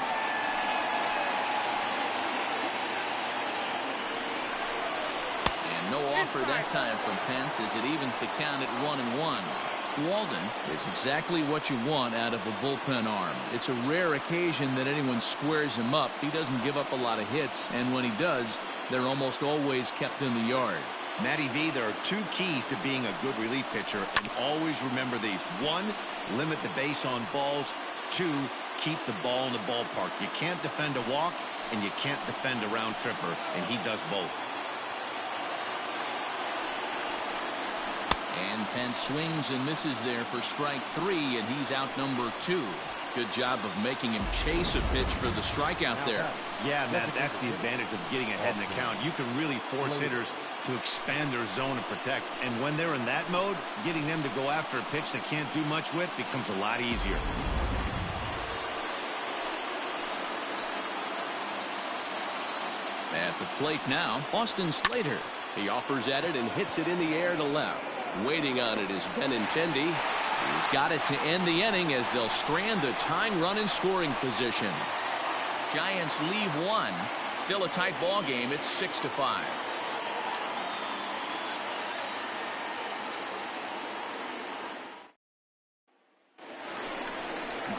And no offer that time from Pence as it evens the count at 1-1. Walden is exactly what you want out of a bullpen arm. It's a rare occasion that anyone squares him up. He doesn't give up a lot of hits, and when he does, they're almost always kept in the yard. Matty V, there are two keys to being a good relief pitcher, and always remember these. One, limit the base on balls. Two, keep the ball in the ballpark. You can't defend a walk, and you can't defend a round tripper, and he does both. And Pence swings and misses there for strike 3, and he's out number 2. Good job of making him chase a pitch for the strikeout there. Yeah, Matt, that's the advantage of getting ahead in the count. You can really force hitters to expand their zone and protect. And when they're in that mode, getting them to go after a pitch they can't do much with becomes a lot easier. At the plate now, Austin Slater. He offers at it and hits it in the air to left. Waiting on it is Benintendi. He's got it to end the inning as they'll strand the tying run in scoring position. Giants leave one. Still a tight ball game. It's 6-5.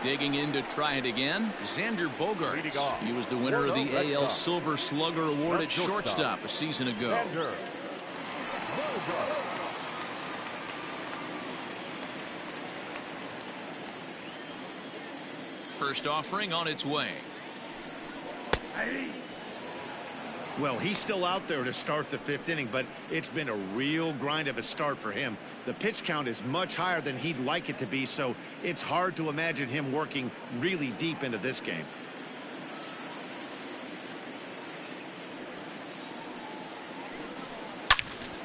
Digging in to try it again, Xander Bogaerts. He was the winner of the AL Silver Slugger Award at shortstop a season ago. First offering on its way. Well, he's still out there to start the 5th inning, but it's been a real grind of a start for him. The pitch count is much higher than he'd like it to be, so it's hard to imagine him working really deep into this game.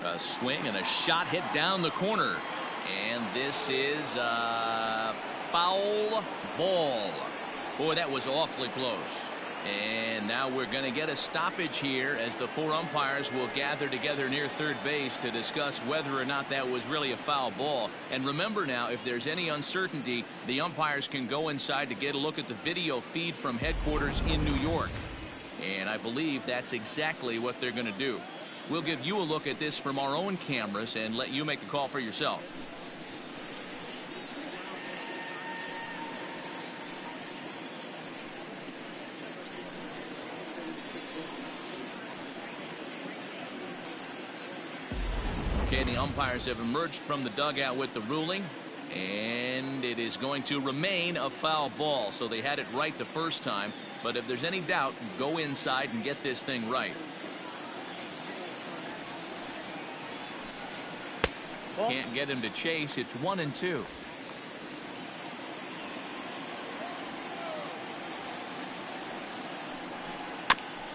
A swing and a shot hit down the corner. And this is a foul ball. Boy, that was awfully close. And now we're going to get a stoppage here as the 4 umpires will gather together near third base to discuss whether or not that was really a foul ball. And remember now, if there's any uncertainty, the umpires can go inside to get a look at the video feed from headquarters in New York. And I believe that's exactly what they're going to do. We'll give you a look at this from our own cameras and let you make the call for yourself. Okay, the umpires have emerged from the dugout with the ruling, and it is going to remain a foul ball. So they had it right the first time, but if there's any doubt, go inside and get this thing right. Can't get him to chase. It's 1-2.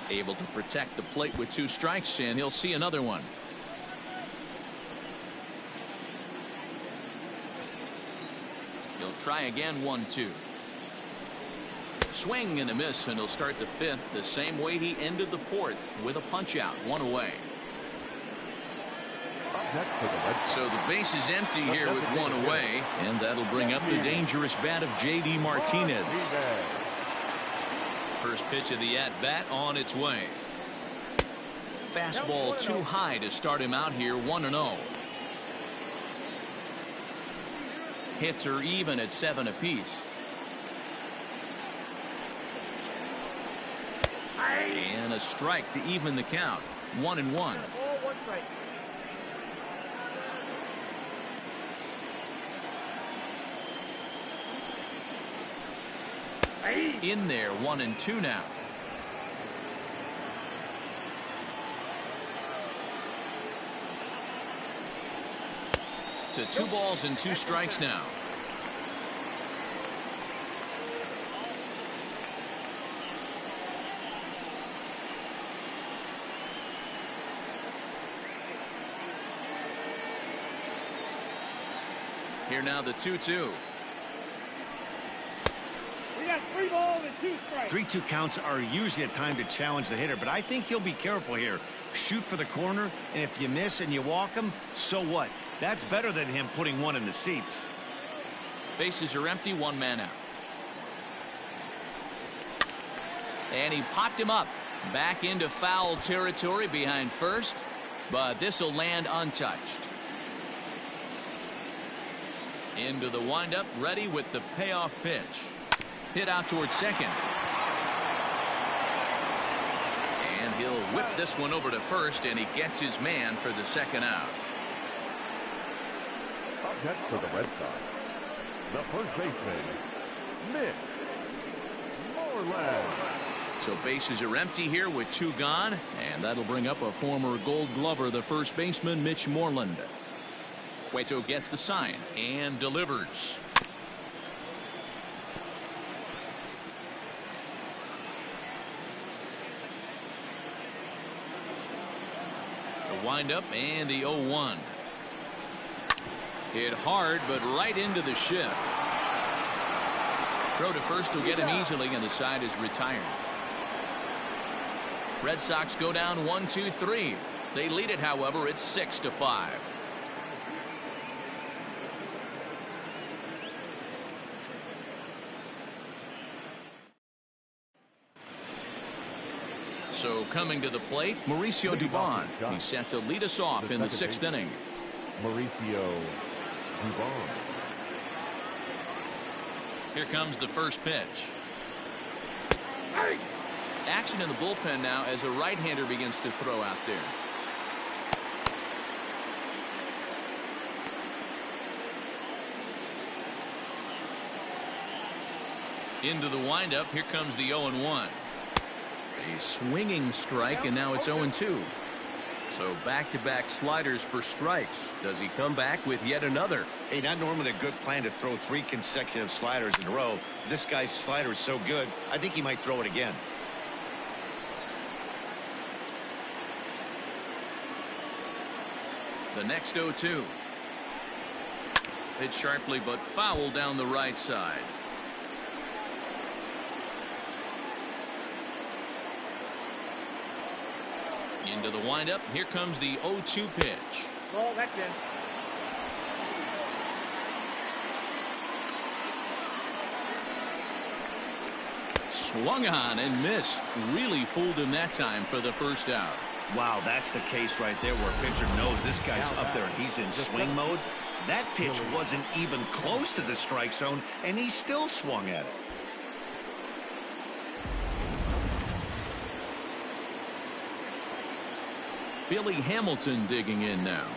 Able to protect the plate with 2 strikes, and he'll see another one. He'll try again. 1-2. Swing and a miss, and he'll start the 5th the same way he ended the 4th with a punch out. 1 away. next for the Red Sox. So the base is empty here with one away, and that'll bring up the dangerous bat of J.D. Martinez. First pitch of the at-bat on its way. Fastball too high to start him out here, 1-0. Hits are even at 7 apiece. And a strike to even the count, 1-1. Ball, one strike. In there, 1-2 now. To 2 balls and 2 strikes now. Here now the 2-2. We got 3 balls and 2 strikes. 3-2 counts are usually a time to challenge the hitter, but I think he'll be careful here. Shoot for the corner, and if you miss and you walk him, so what? That's better than him putting one in the seats. Bases are empty, 1 man out. And he popped him up. Back into foul territory behind first, but this will land untouched. Into the windup, ready with the payoff pitch. Hit out towards second. And he'll whip this one over to first, and he gets his man for the second out. Up next for the Red Sox, the first baseman, Mitch Moreland. So bases are empty here with 2 gone, and that'll bring up a former Gold Glover, the first baseman, Mitch Moreland. Cueto gets the sign and delivers. The windup and the 0-1. Hit hard, but right into the shift. Throw to first will get him easily, and the side is retired. Red Sox go down 1-2-3. They lead it, however, it's 6-5. So coming to the plate, Mauricio Dubon. He's set to lead us off in the 6th inning. Mauricio Dubon. Here comes the first pitch. Action in the bullpen now as a right-hander begins to throw out there. Into the windup. Here comes the 0-1. A swinging strike, and now it's 0-2. So back-to-back sliders for strikes. Does he come back with yet another? Hey, not normally a good plan to throw 3 consecutive sliders in a row. This guy's slider is so good, I think he might throw it again. The next 0-2. Hit sharply but foul down the right side. Into the windup. Here comes the 0-2 pitch. Ball, that's in. Swung on and missed. Really fooled him that time for the first out. Wow, that's the case right there where a pitcher knows this guy's up there and he's in swing mode. That pitch wasn't even close to the strike zone, and he still swung at it. Billy Hamilton digging in now.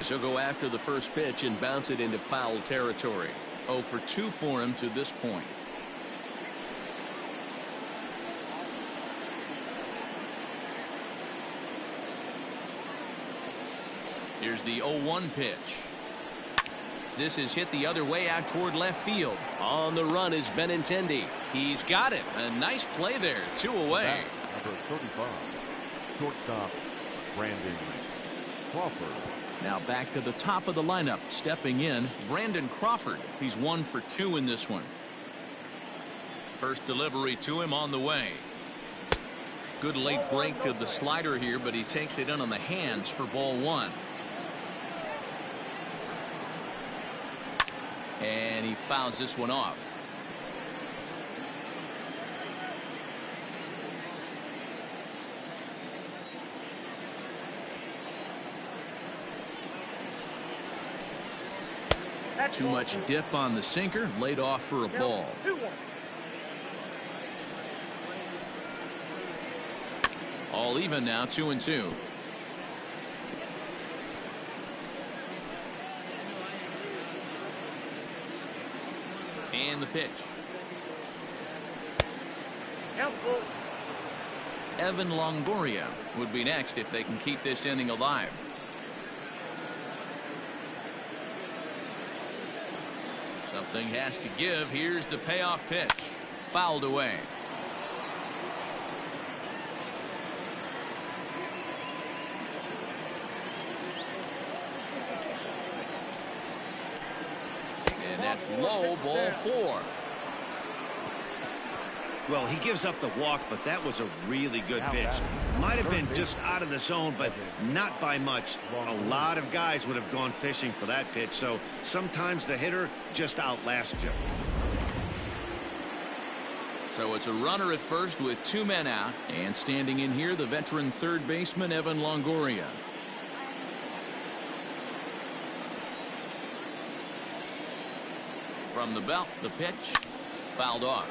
He'll go after the first pitch and bounce it into foul territory. 0 for 2 for him to this point. Here's the 0-1 pitch. This is hit the other way out toward left field. On the run is Benintendi. He's got it. A nice play there. 2 away. Number 35, shortstop Brandon Crawford. Now back to the top of the lineup. Stepping in, Brandon Crawford. He's 1 for 2 in this one. First delivery to him on the way. Good late break to the slider here, but he takes it in on the hands for ball 1. And he fouls this one off. Too much dip on the sinker, laid off for a ball. All even now, 2-2. And the pitch. Evan Longoria would be next if they can keep this inning alive. Something has to give. Here's the payoff pitch. Fouled away. And that's low, ball 4. Well, he gives up the walk, but that was a really good pitch. Might have been just out of the zone, but not by much. A lot of guys would have gone fishing for that pitch, so sometimes the hitter just outlasts you. So it's a runner at first with 2 men out, and standing in here, the veteran third baseman, Evan Longoria. From the belt, the pitch, fouled off.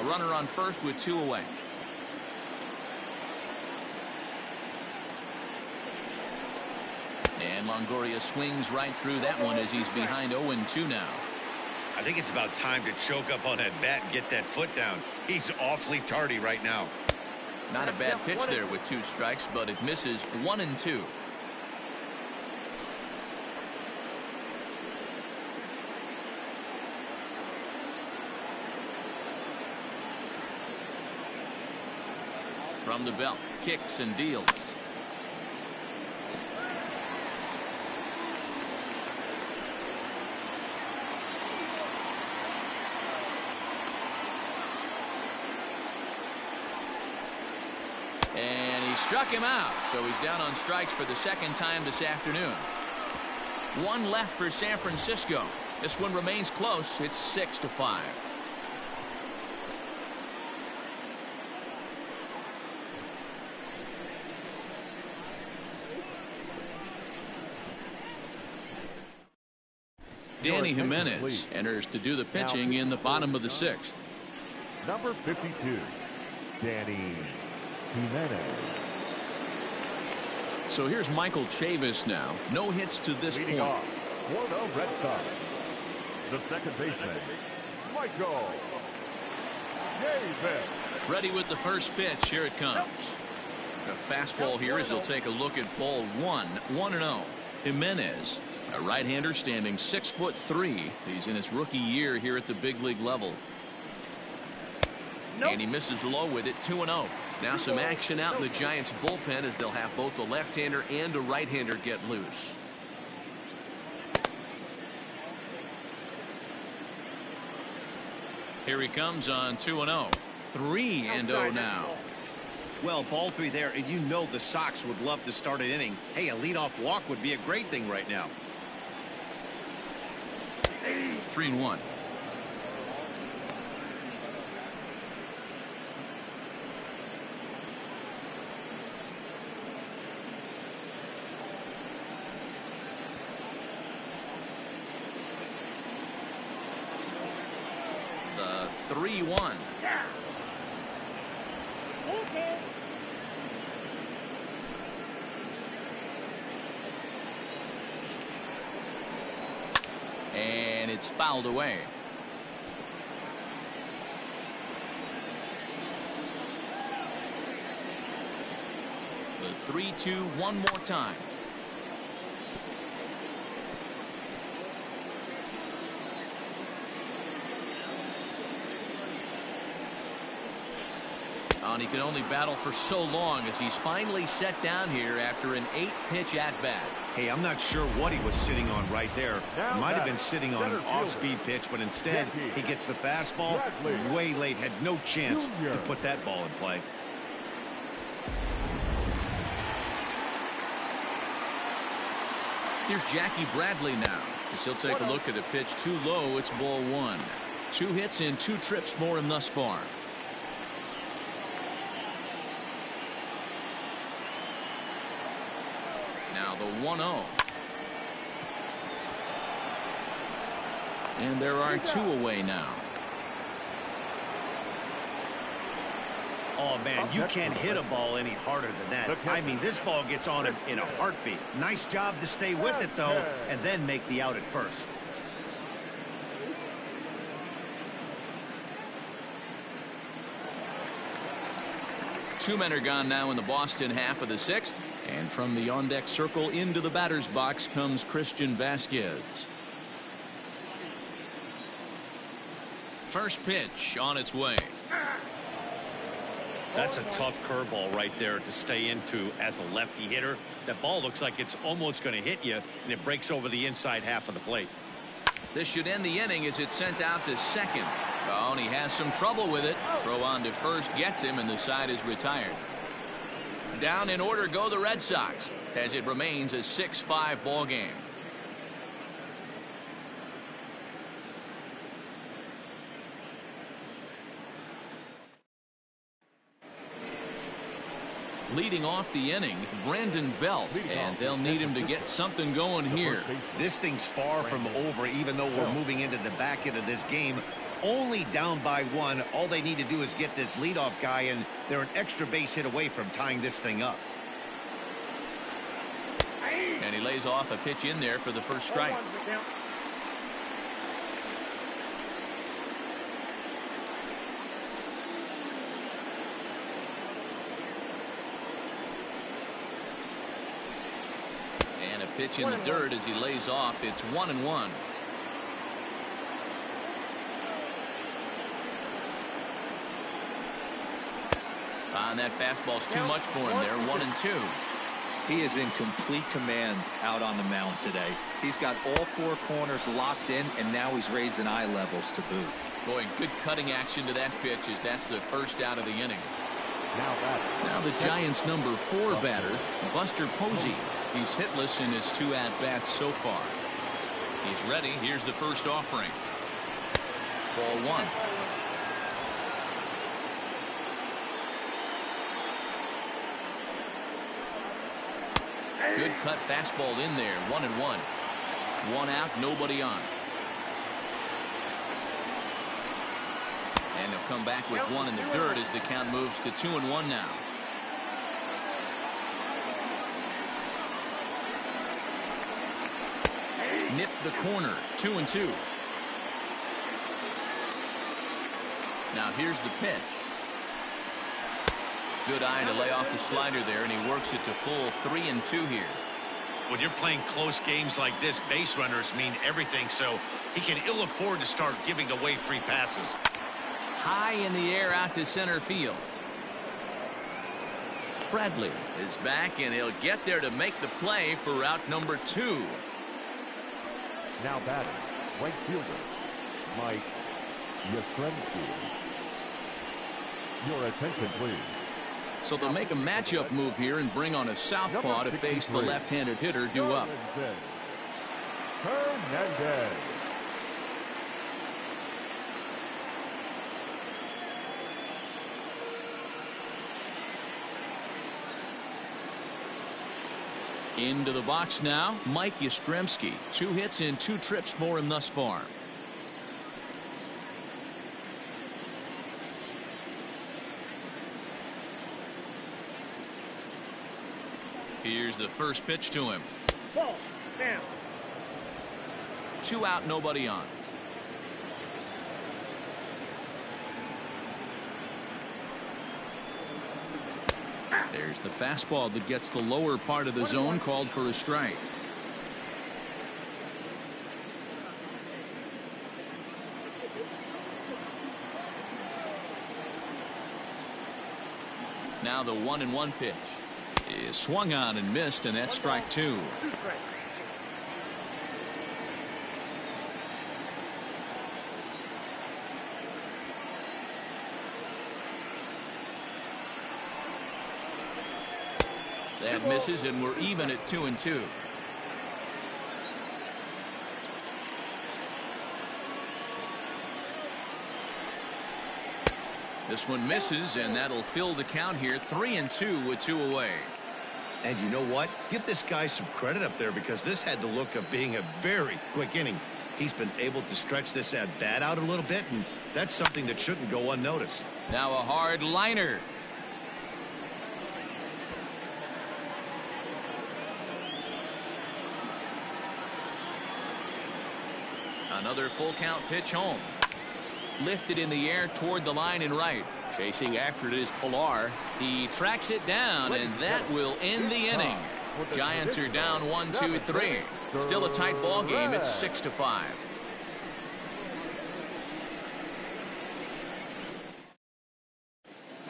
A runner on first with 2 away. And Longoria swings right through that one as he's behind 0-2 now. I think it's about time to choke up on that bat and get that foot down. He's awfully tardy right now. Not a bad pitch there with 2 strikes, but it misses 1-2. From the belt, kicks and deals. And he struck him out, so he's down on strikes for the second time this afternoon. 1 left for San Francisco. This one remains close. It's 6-5. Danny Jimenez enters to do the pitching in the bottom of the 6th. Number 52, Danny Jimenez. So here's Michael Chavis now. No hits to this Leading point. off for the Red Sox, the second baseman, Michael Chavis. Ready with the first pitch. Here it comes. A fastball here as he'll take a look at ball 1. 1-0. Jimenez, a right-hander standing 6'3". He's in his rookie year here at the big league level. And he misses low with it. 2-0. Now some action out in the Giants bullpen as they'll have both the left-hander and a right-hander get loose. Here he comes on 2-0. 3-0 now. Well, ball 3 there, and you know the Sox would love to start an inning. Hey, a leadoff walk would be a great thing right now. 3-1. The 3-1. Okay. And it's fouled away. The 3-2 one more time. And he can only battle for so long as he's finally set down here after an 8-pitch at-bat. Hey, I'm not sure what he was sitting on right there. Might have been sitting on an off-speed pitch, but instead he gets the fastball way late. Had no chance to put that ball in play. Here's Jackie Bradley now, as he'll take a look at a pitch too low. It's ball one. 2 hits and 2 trips for him thus far. Now the 1-0. And there are 2 away now. Oh, man, you can't hit a ball any harder than that. I mean, this ball gets on him in a heartbeat. Nice job to stay with it, though, and then make the out at first. Two men are gone now in the Boston half of the 6th. And from the on-deck circle into the batter's box comes Christian Vasquez. First pitch on its way. That's a tough curveball right there to stay into as a lefty hitter. That ball looks like it's almost going to hit you, and it breaks over the inside half of the plate. This should end the inning as it's sent out to second. Oh, and he has some trouble with it. Throw on to first gets him, and the side is retired. Down in order go the Red Sox as it remains a 6-5 ball game. Leading off the inning, Brandon Belt, and they'll need him to get something going here. This thing's far from over, even though we're moving into the back end of this game. Only down by 1. All they need to do is get this leadoff guy, and they're an extra base hit away from tying this thing up. And he lays off a pitch in there for the first strike. And a pitch in the dirt as he lays off. It's 1-1. And that fastball's too much for him there. 1-2. He is in complete command out on the mound today. He's got all 4 corners locked in, and now he's raising eye levels to boot. Boy, good cutting action to that pitch as that's the first out of the inning. Now the Giants' number 4 batter, Buster Posey. He's hitless in his 2 at-bats so far. He's ready. Here's the first offering. Ball 1. Good cut fastball in there. 1-1. 1 out, nobody on. And he'll come back with 1 in the dirt as the count moves to 2-1 now. Nipped the corner. 2-2. Now here's the pitch. Good eye to lay off the slider there, and he works it to full 3-2 here. When you're playing close games like this, base runners mean everything, so he can ill afford to start giving away free passes. High in the air out to center field. Bradley is back, and he'll get there to make the play for route number 2. Now batting, right fielder, Mike Yastrzemski. Your attention, please. So they'll make a matchup move here and bring on a southpaw to face the left-handed hitter due up. Hernandez. Into the box now, Mike Yastrzemski. 2 hits and 2 trips for him thus far. Here's the first pitch to him. Ball, down. 2 out, nobody on. There's the fastball that gets the lower part of the zone, called for a strike. Now the 1-1 pitch is swung on and missed, and that's strike 2. That misses, and we're even at 2-2. This one misses, and that'll fill the count here. 3-2 with 2 away. And you know what? Give this guy some credit up there, because this had the look of being a very quick inning. He's been able to stretch this at bat out a little bit, and that's something that shouldn't go unnoticed. Now a hard liner. Another full count pitch home. Lifted in the air toward the line and right. Chasing after it is Pilar. He tracks it down, and that will end the inning. Giants are down 1-2-3. Still a tight ball game. It's 6-5.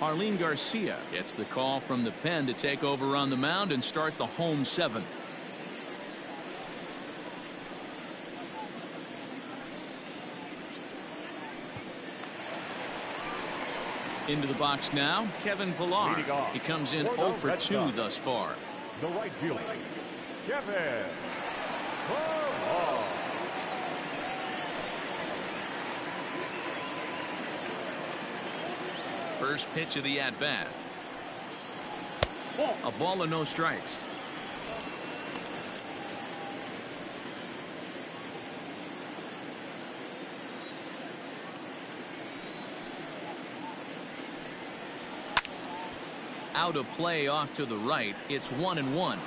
Arlene Garcia gets the call from the pen to take over on the mound and start the home 7th. Into the box now, Kevin Pilar. He comes in 0 for 2 thus far. The right fielder, Kevin Pilar. First pitch of the at-bat. A ball and no strikes. Out of play off to the right. It's 1-1.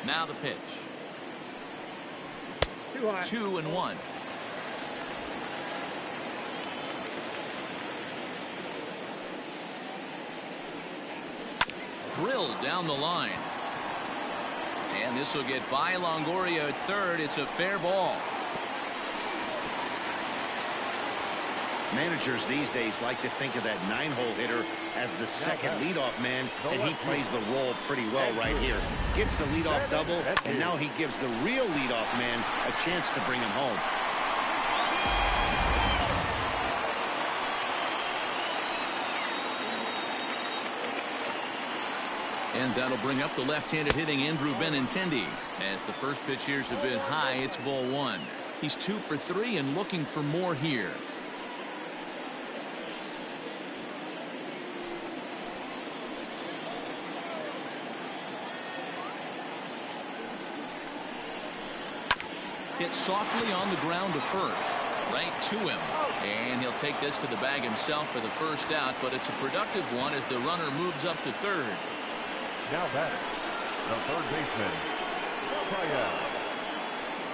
Now the pitch. 2-1. Drilled down the line. And this will get by Longoria at third. It's a fair ball. Managers these days like to think of that 9-hole hitter as the second leadoff man, and he plays the role pretty well right here. Gets the leadoff double, and now he gives the real leadoff man a chance to bring him home. And that'll bring up the left-handed hitting Andrew Benintendi. As the first pitch here is a bit high, it's ball 1. He's 2 for 3 and looking for more here. Hit softly on the ground to first. Right to him. And he'll take this to the bag himself for the first out, but it's a productive one as the runner moves up to third. Now batting, the third baseman,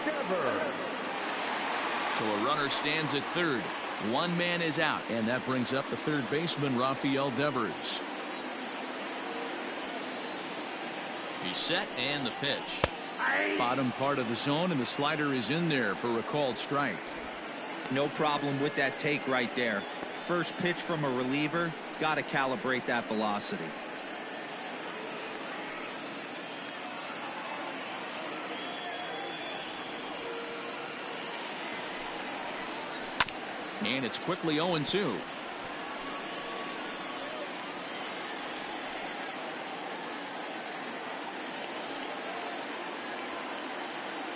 Kevin. So a runner stands at third. One man is out, and that brings up the third baseman, Rafael Devers. He's set, and the pitch. Bottom part of the zone, and the slider is in there for a called strike. No problem with that take right there. First pitch from a reliever, got to calibrate that velocity. And it's quickly 0-2.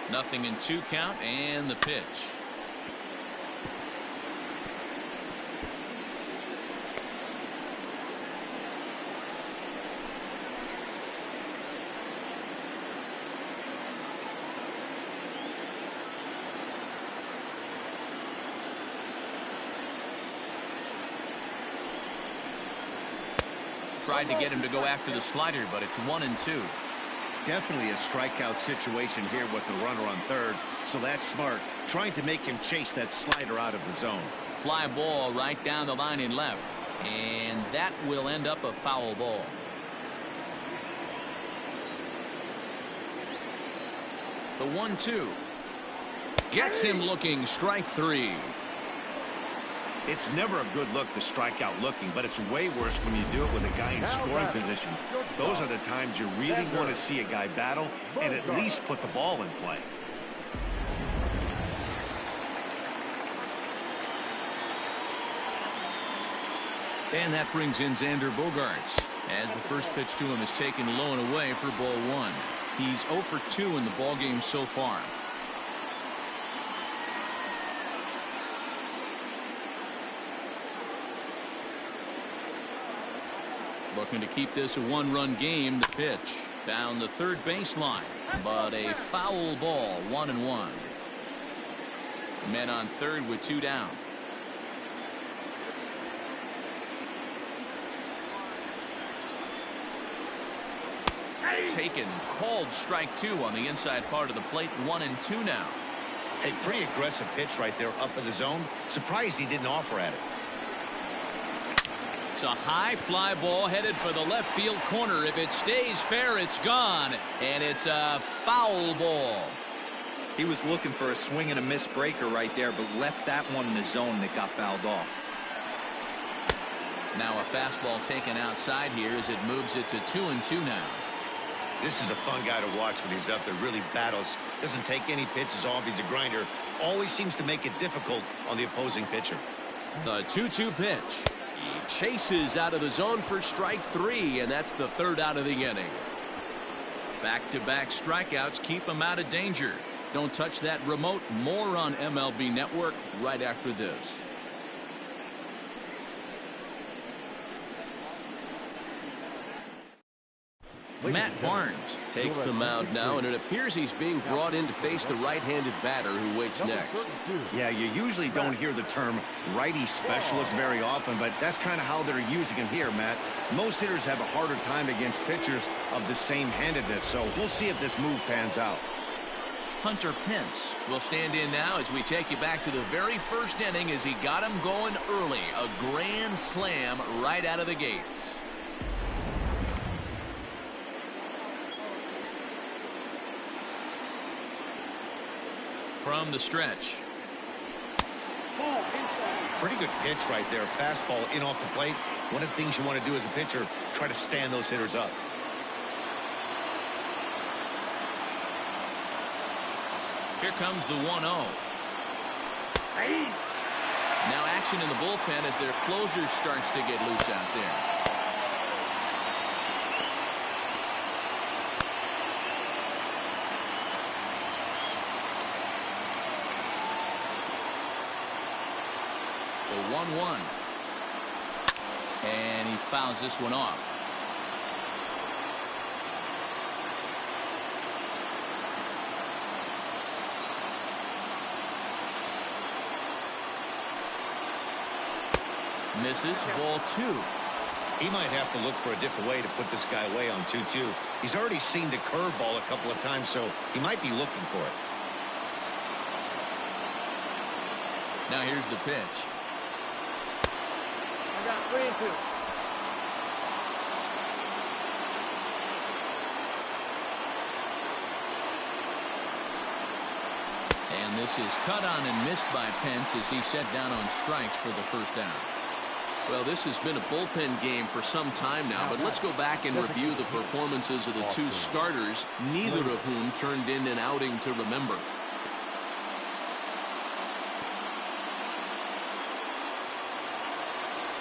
Nothing in 2 count, and the pitch. Tried to get him to go after the slider, but it's 1-2. Definitely a strikeout situation here with the runner on third, so that's smart. Trying to make him chase that slider out of the zone. Fly ball right down the line in left, and that will end up a foul ball. The 1-2 gets him looking. Strike 3. It's never a good look to strike out looking, but it's way worse when you do it with a guy in scoring position. Those are the times you really want to see a guy battle and at least put the ball in play. And that brings in Xander Bogaerts as the first pitch to him is taken low and away for ball 1. He's 0 for 2 in the ball game so far. Looking to keep this a one-run game. The pitch down the third baseline, but a foul ball. 1-1. Men on third with 2 down. Taken, called strike 2 on the inside part of the plate. 1-2 now. A pretty aggressive pitch right there up in the zone. Surprised he didn't offer at it. It's a high fly ball headed for the left field corner. If it stays fair, it's gone, and it's a foul ball. He was looking for a swing and a miss breaker right there, but left that one in the zone that got fouled off. Now a fastball taken outside here as it moves it to 2-2 now. This is a fun guy to watch when he's up there. Really battles. Doesn't take any pitches off. He's a grinder. Always seems to make it difficult on the opposing pitcher. The 2-2 pitch. He chases out of the zone for strike 3, and that's the third out of the inning. Back-to-back strikeouts keep him out of danger. Don't touch that remote. More on MLB Network right after this. Matt Barnes takes the mound now, and it appears he's being brought in to face the right-handed batter who waits next. Yeah, you usually don't hear the term righty specialist very often, but that's kind of how they're using him here, Matt. Most hitters have a harder time against pitchers of the same handedness, so we'll see if this move pans out. Hunter Pence will stand in now as we take you back to the very first inning as he got him going early. A grand slam right out of the gates. From the stretch. Pretty good pitch right there. Fastball in off the plate. One of the things you want to do as a pitcher, try to stand those hitters up. Here comes the 1-0. Now action in the bullpen as their closer starts to get loose out there. The 1-1. And he fouls this one off. Misses. Ball 2. He might have to look for a different way to put this guy away on 2-2. He's already seen the curveball a couple of times, so he might be looking for it. Now here's the pitch. I got 3-2. And this is cut on and missed by Pence as he set down on strikes for the first down. Well, this has been a bullpen game for some time now, but let's go back and review the performances of the two starters, neither of whom turned in an outing to remember.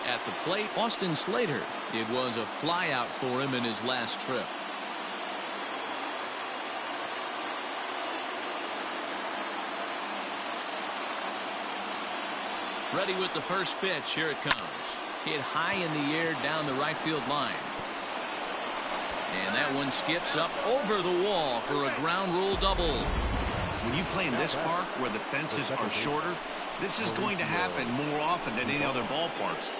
At the plate, Austin Slater. It was a flyout for him in his last trip. Ready with the first pitch. Here it comes. Hit high in the air down the right field line. And that one skips up over the wall for a ground rule double. When you play in this park where the fences are shorter, this is going to happen more often than any other ballparks.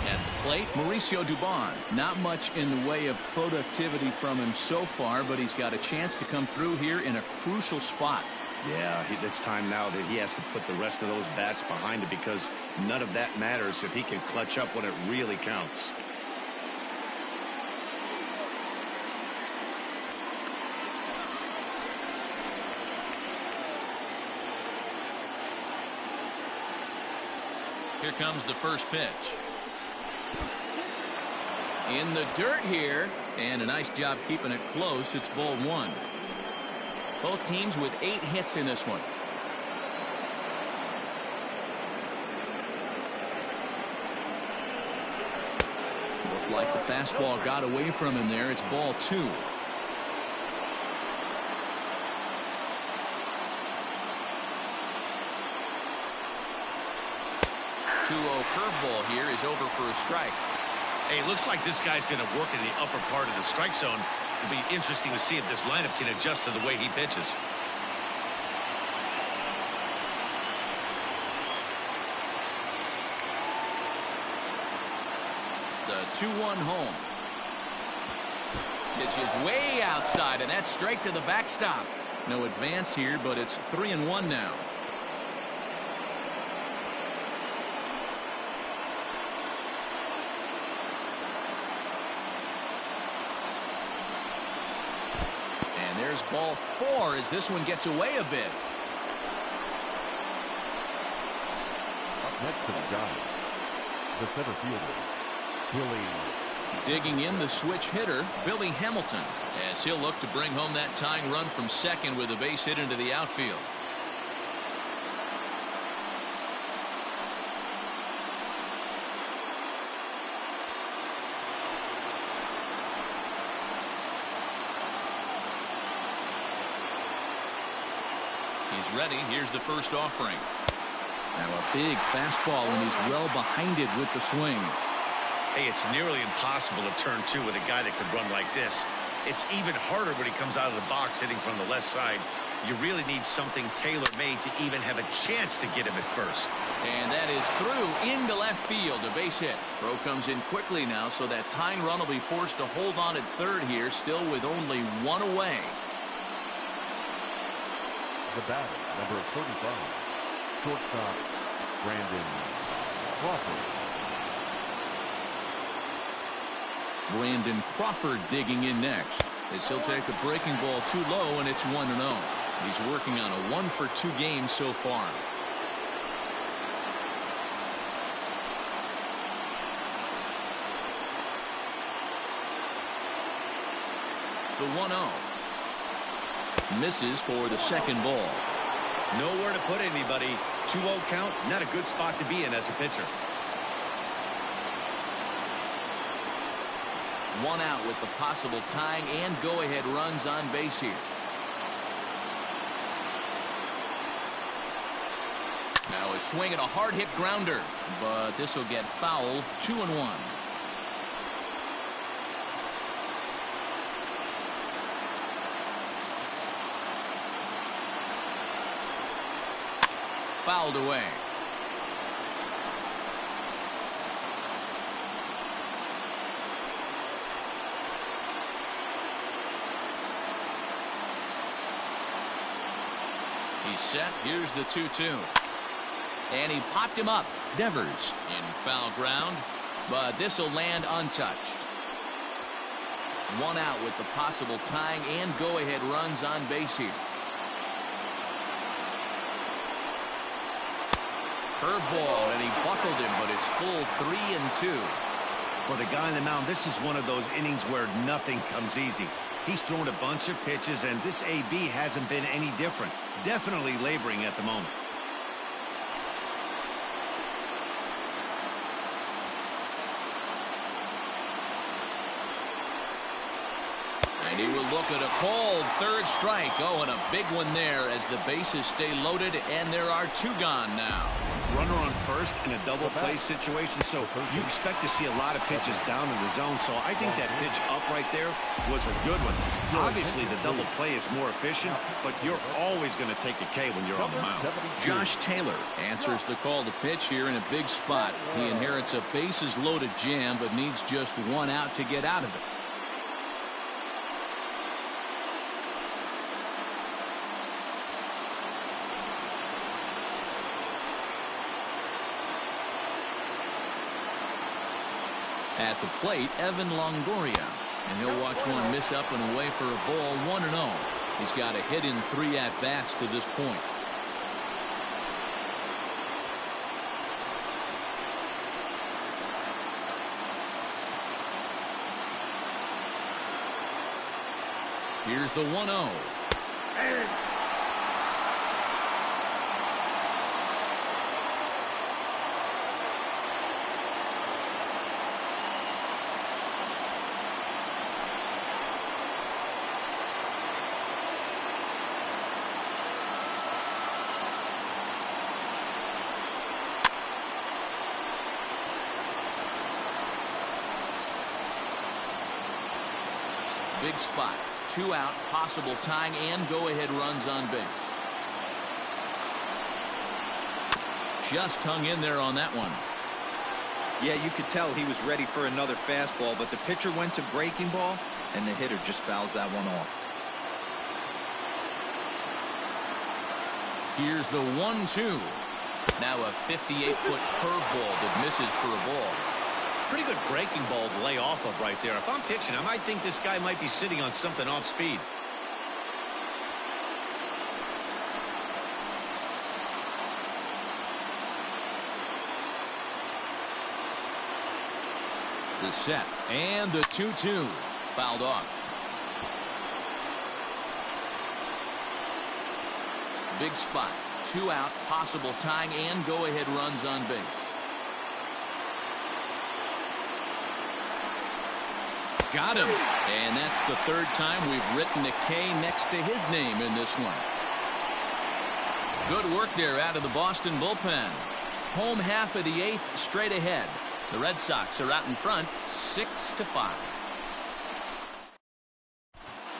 At the plate, Mauricio Dubon. Not much in the way of productivity from him so far, but he's got a chance to come through here in a crucial spot. Yeah, it's time now that he has to put the rest of those bats behind it because none of that matters if he can clutch up when it really counts. Here comes the first pitch. In the dirt here, and a nice job keeping it close. It's ball 1. Both teams with 8 hits in this one. Looked like the fastball got away from him there. It's ball 2. 2-0 curveball here is over for a strike. Hey, it looks like this guy's going to work in the upper part of the strike zone. It'll be interesting to see if this lineup can adjust to the way he pitches. The 2-1 home. Pitch is way outside, and that's straight to the backstop. No advance here, but it's 3-1 now. And there's ball 4 as this one gets away a bit. Up next to the Giants, the center fielder, Billy. Digging in the switch hitter, Billy Hamilton, as he'll look to bring home that tying run from second with a base hit into the outfield. He's ready. Here's the first offering. Now a big fastball, and he's well behind it with the swing. Hey, it's nearly impossible to turn two with a guy that could run like this. It's even harder when he comes out of the box hitting from the left side. You really need something tailor-made to even have a chance to get him at first. And that is through into left field, a base hit. Throw comes in quickly now, so that tying run will be forced to hold on at third here, still with only one away. The batter, number 35, shortstop, Brandon Crawford. Brandon Crawford digging in next, as he'll take a breaking ball too low, and it's 1-0. He's working on a 1-for-2 game so far. The 1-0 misses for the second ball. Nowhere to put anybody. 2-0 count, not a good spot to be in as a pitcher. One out with the possible tying and go-ahead runs on base here. Now a swing and a hard-hit grounder, but this will get foul. 2-1. Fouled away. He's set. Here's the 2-2. And he popped him up. Devers in foul ground, but this will land untouched. One out with the possible tying and go-ahead runs on base here. Curveball, and he buckled him, but it's full 3-2. For the guy on the mound, this is one of those innings where nothing comes easy. He's thrown a bunch of pitches, and this AB hasn't been any different. Definitely laboring at the moment. And he will look at a called third strike. Oh, and a big one there as the bases stay loaded, and there are two gone now. Runner on first in a double play situation, so you expect to see a lot of pitches down in the zone. So I think that pitch up right there was a good one. Obviously, the double play is more efficient, but you're always going to take a K when you're on the mound. Josh Taylor answers the call to pitch here in a big spot. He inherits a bases loaded jam, but needs just one out to get out of it. At the plate, Evan Longoria, and he'll watch one miss up and away for a ball. 1-0. He's got a hit in 3 at-bats to this point. Here's the 1-0. Big spot. 2 out, possible tying and go-ahead runs on base. Just hung in there on that one. Yeah, you could tell he was ready for another fastball, but the pitcher went to breaking ball, and the hitter just fouls that one off. Here's the 1-2. Now a 58-foot curveball that misses for a ball. Pretty good breaking ball to lay off of right there. If I'm pitching, I might think this guy might be sitting on something off speed. The set and the 2-2 fouled off. Big spot. 2 out, possible tying and go-ahead runs on base. Got him. And that's the 3rd time we've written a K next to his name in this one. Good work there out of the Boston bullpen. Home half of the 8th straight ahead. The Red Sox are out in front 6-5.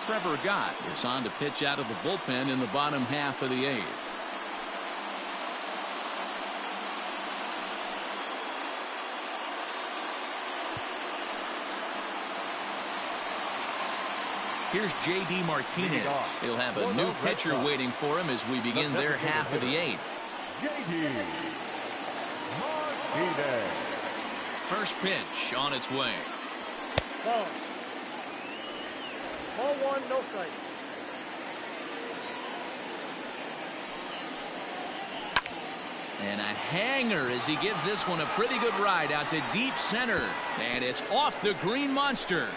Trevor Gott is on to pitch out of the bullpen in the bottom half of the 8th. Here's J.D. Martinez. He'll have a new pitcher waiting for him as we begin their half of the 8th. J.D. Martinez. First pitch on its way. Ball. Ball 1, no strike. And a hanger as he gives this one a pretty good ride out to deep center. And it's off the green monster.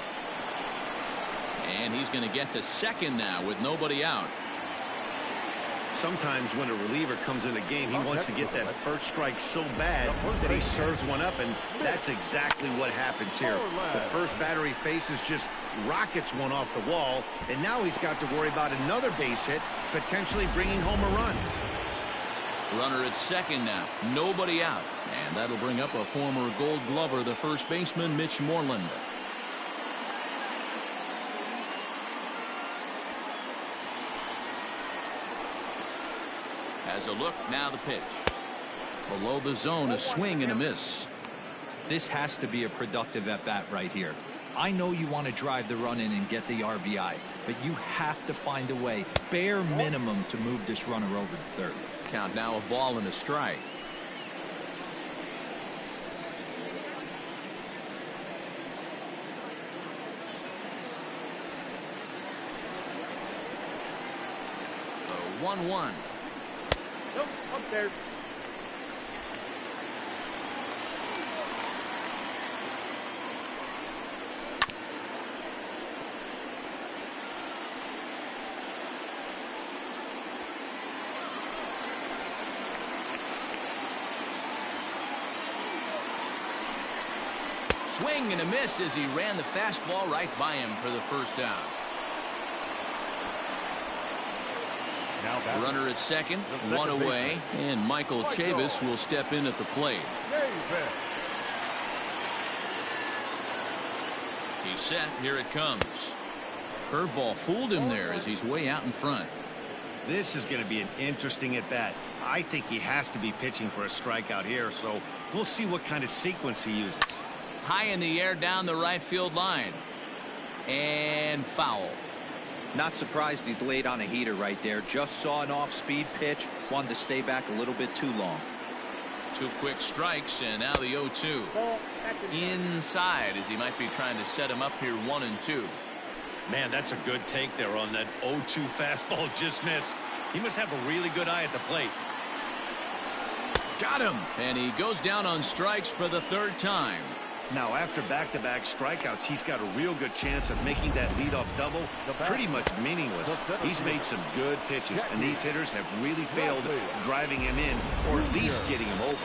And he's going to get to second now with nobody out. Sometimes when a reliever comes in a game, he wants to get that first strike so bad that he serves one up, and that's exactly what happens here. The first batter he faces just rockets one off the wall, and now he's got to worry about another base hit, potentially bringing home a run. Runner at second now, nobody out, and that'll bring up a former Gold Glover, the first baseman, Mitch Moreland. As a look, now the pitch. Below the zone, a swing and a miss. This has to be a productive at-bat right here. I know you want to drive the run in and get the RBI, but you have to find a way, bare minimum, to move this runner over to third. Count now a ball and a strike. The 1-1. Nope, up there. Swing and a miss as he ran the fastball right by him for the first out. Runner at second, one away, and Michael Chavis will step in at the plate. He's set. Here it comes. Curveball fooled him there as he's way out in front. This is going to be an interesting at bat. I think he has to be pitching for a strikeout here, so we'll see what kind of sequence he uses. High in the air down the right field line. And foul. Not surprised he's laid on a heater right there. Just saw an off-speed pitch. Wanted to stay back a little bit too long. 2 quick strikes, and now the 0-2. Inside as he might be trying to set him up here 1-2. Man, that's a good take there on that 0-2 fastball just missed. He must have a really good eye at the plate. Got him. And he goes down on strikes for the 3rd time. Now, after back-to-back strikeouts, he's got a real good chance of making that leadoff double pretty much meaningless. He's made some good pitches, and these hitters have really failed driving him in or at least getting him over.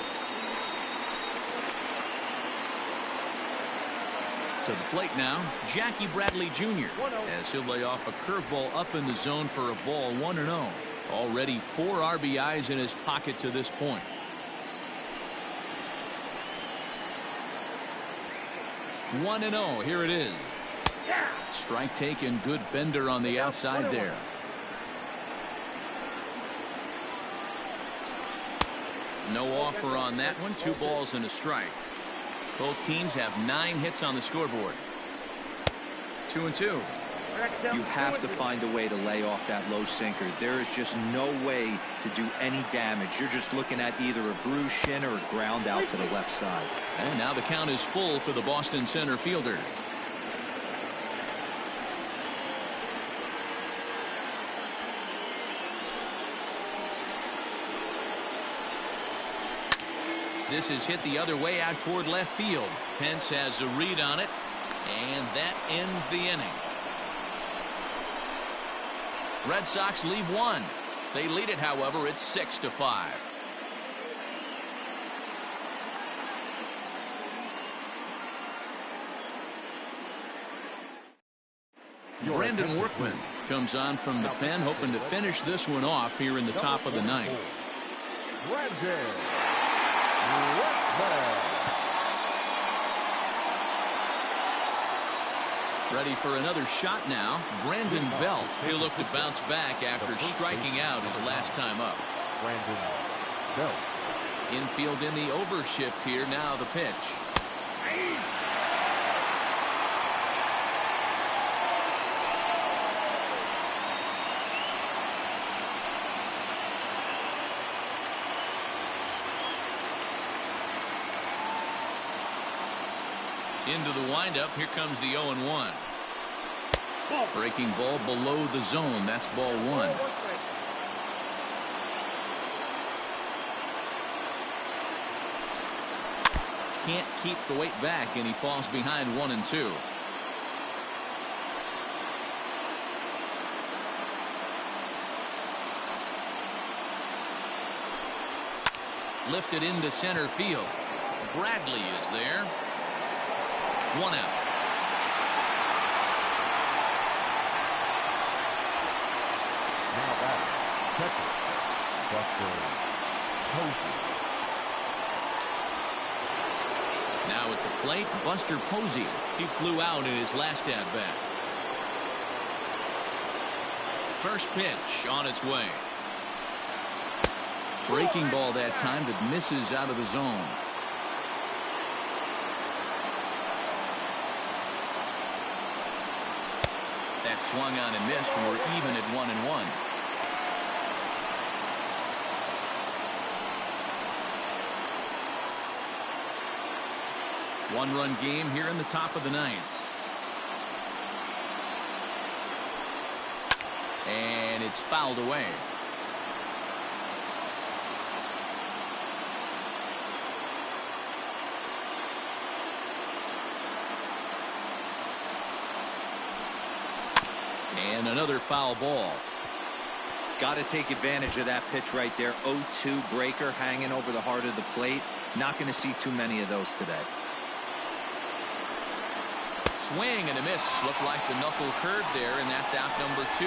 To the plate now, Jackie Bradley Jr. as he'll lay off a curveball up in the zone for a ball 1-0. Already 4 RBIs in his pocket to this point. One and 0. Here it is. Strike taken, good bender on the outside there. No offer on that one. 2 balls and a strike. Both teams have 9 hits on the scoreboard. 2-2. You have to find a way to lay off that low sinker. There is just no way to do any damage. You're just looking at either a bruised shin or a ground out to the left side. And now the count is full for the Boston center fielder. This is hit the other way out toward left field. Pence has a read on it, and that ends the inning. Red Sox leave 1. They lead it, however. It's 6-5. Brandon Workman comes on from the pen, hoping to finish this one off here in the top of the 9th. Ready for another shot now. Brandon Belt. He'll look to bounce back after striking out his last time up. Brandon Belt. Infield in the overshift here. Now the pitch. Into the windup. Here comes the 0-1. Breaking ball below the zone. That's ball 1. Can't keep the weight back, and he falls behind 1-2. Lifted into center field. Bradley is there. 1 out. Now back. Catcher. Buster Posey. Now at the plate, Buster Posey. He flew out in his last at bat. First pitch on its way. Breaking ball that time that misses out of the zone. That swung on and missed. We're even at 1-1. One-run game here in the top of the 9th. And it's fouled away. And another foul ball. Got to take advantage of that pitch right there. 0-2 breaker hanging over the heart of the plate. Not going to see too many of those today. Swing and a miss. Looked like the knuckle curve there, and that's out number 2.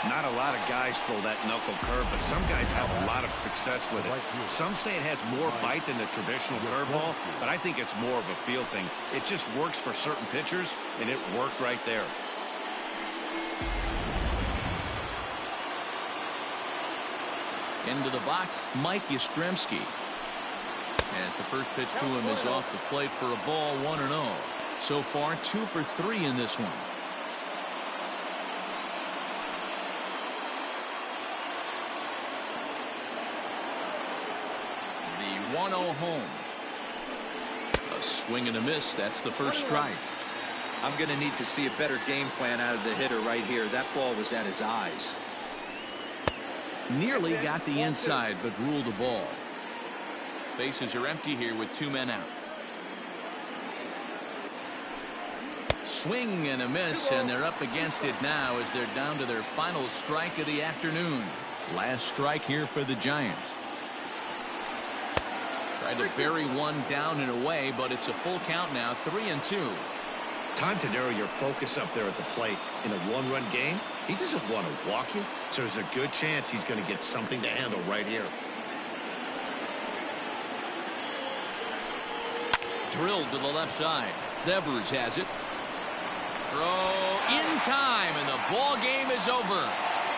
Not a lot of guys throw that knuckle curve, but some guys have a lot of success with it. Some say it has more bite than the traditional curveball, but I think it's more of a feel thing. It just works for certain pitchers, and it worked right there. Into the box, Mike Yastrzemski. As the first pitch to him is off the plate for a ball, 1-0. So far, 2 for 3 in this one. The 1-0 home. A swing and a miss. That's the first strike. I'm going to need to see a better game plan out of the hitter right here. That ball was at his eyes. Nearly got the inside, but ruled a ball. Bases are empty here with 2 men out. Swing and a miss, and they're up against it now as they're down to their final strike of the afternoon. Last strike here for the Giants. Tried to bury one down and away, but it's a full count now, 3-2. Time to narrow your focus up there at the plate. In a one-run game, he doesn't want to walk you, so there's a good chance he's going to get something to handle right here. Drilled to the left side. Devers has it. Throw in time, and the ball game is over.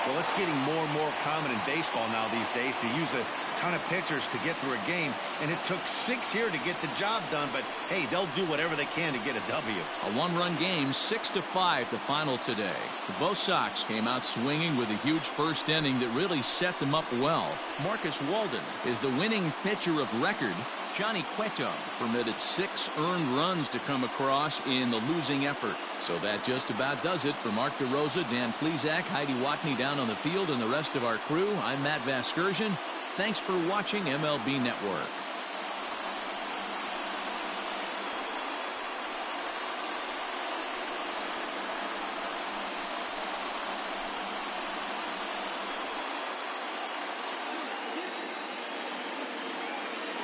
Well, it's getting more and more common in baseball now these days to use a ton of pitchers to get through a game, and it took 6 here to get the job done, but hey, they'll do whatever they can to get a W. A one-run game, 6-5 the final today. Both Sox came out swinging with a huge first inning that really set them up well. Marcus Walden is the winning pitcher of record. Johnny Cueto permitted 6 earned runs to come across in the losing effort. So that just about does it for Mark DeRosa, Dan Plesac, Heidi Watney down on the field, and the rest of our crew. I'm Matt Vasgersian. Thanks for watching MLB Network.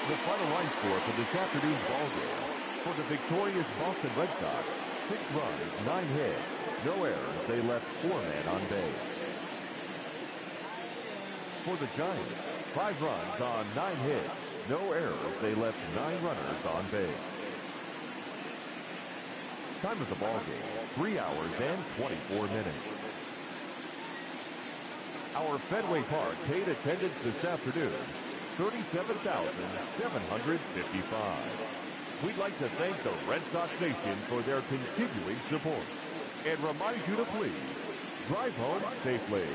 The final line score for this afternoon's ball game. For the victorious Boston Red Sox, 6 runs, 9 hits, no errors. They left 4 men on base. For the Giants, 5 runs on 9 hits, no errors. They left 9 runners on base. Time of the ball game, 3 hours and 24 minutes. Our Fenway Park paid attendance this afternoon, 37,755. We'd like to thank the Red Sox Nation for their continuing support and remind you to please drive home safely.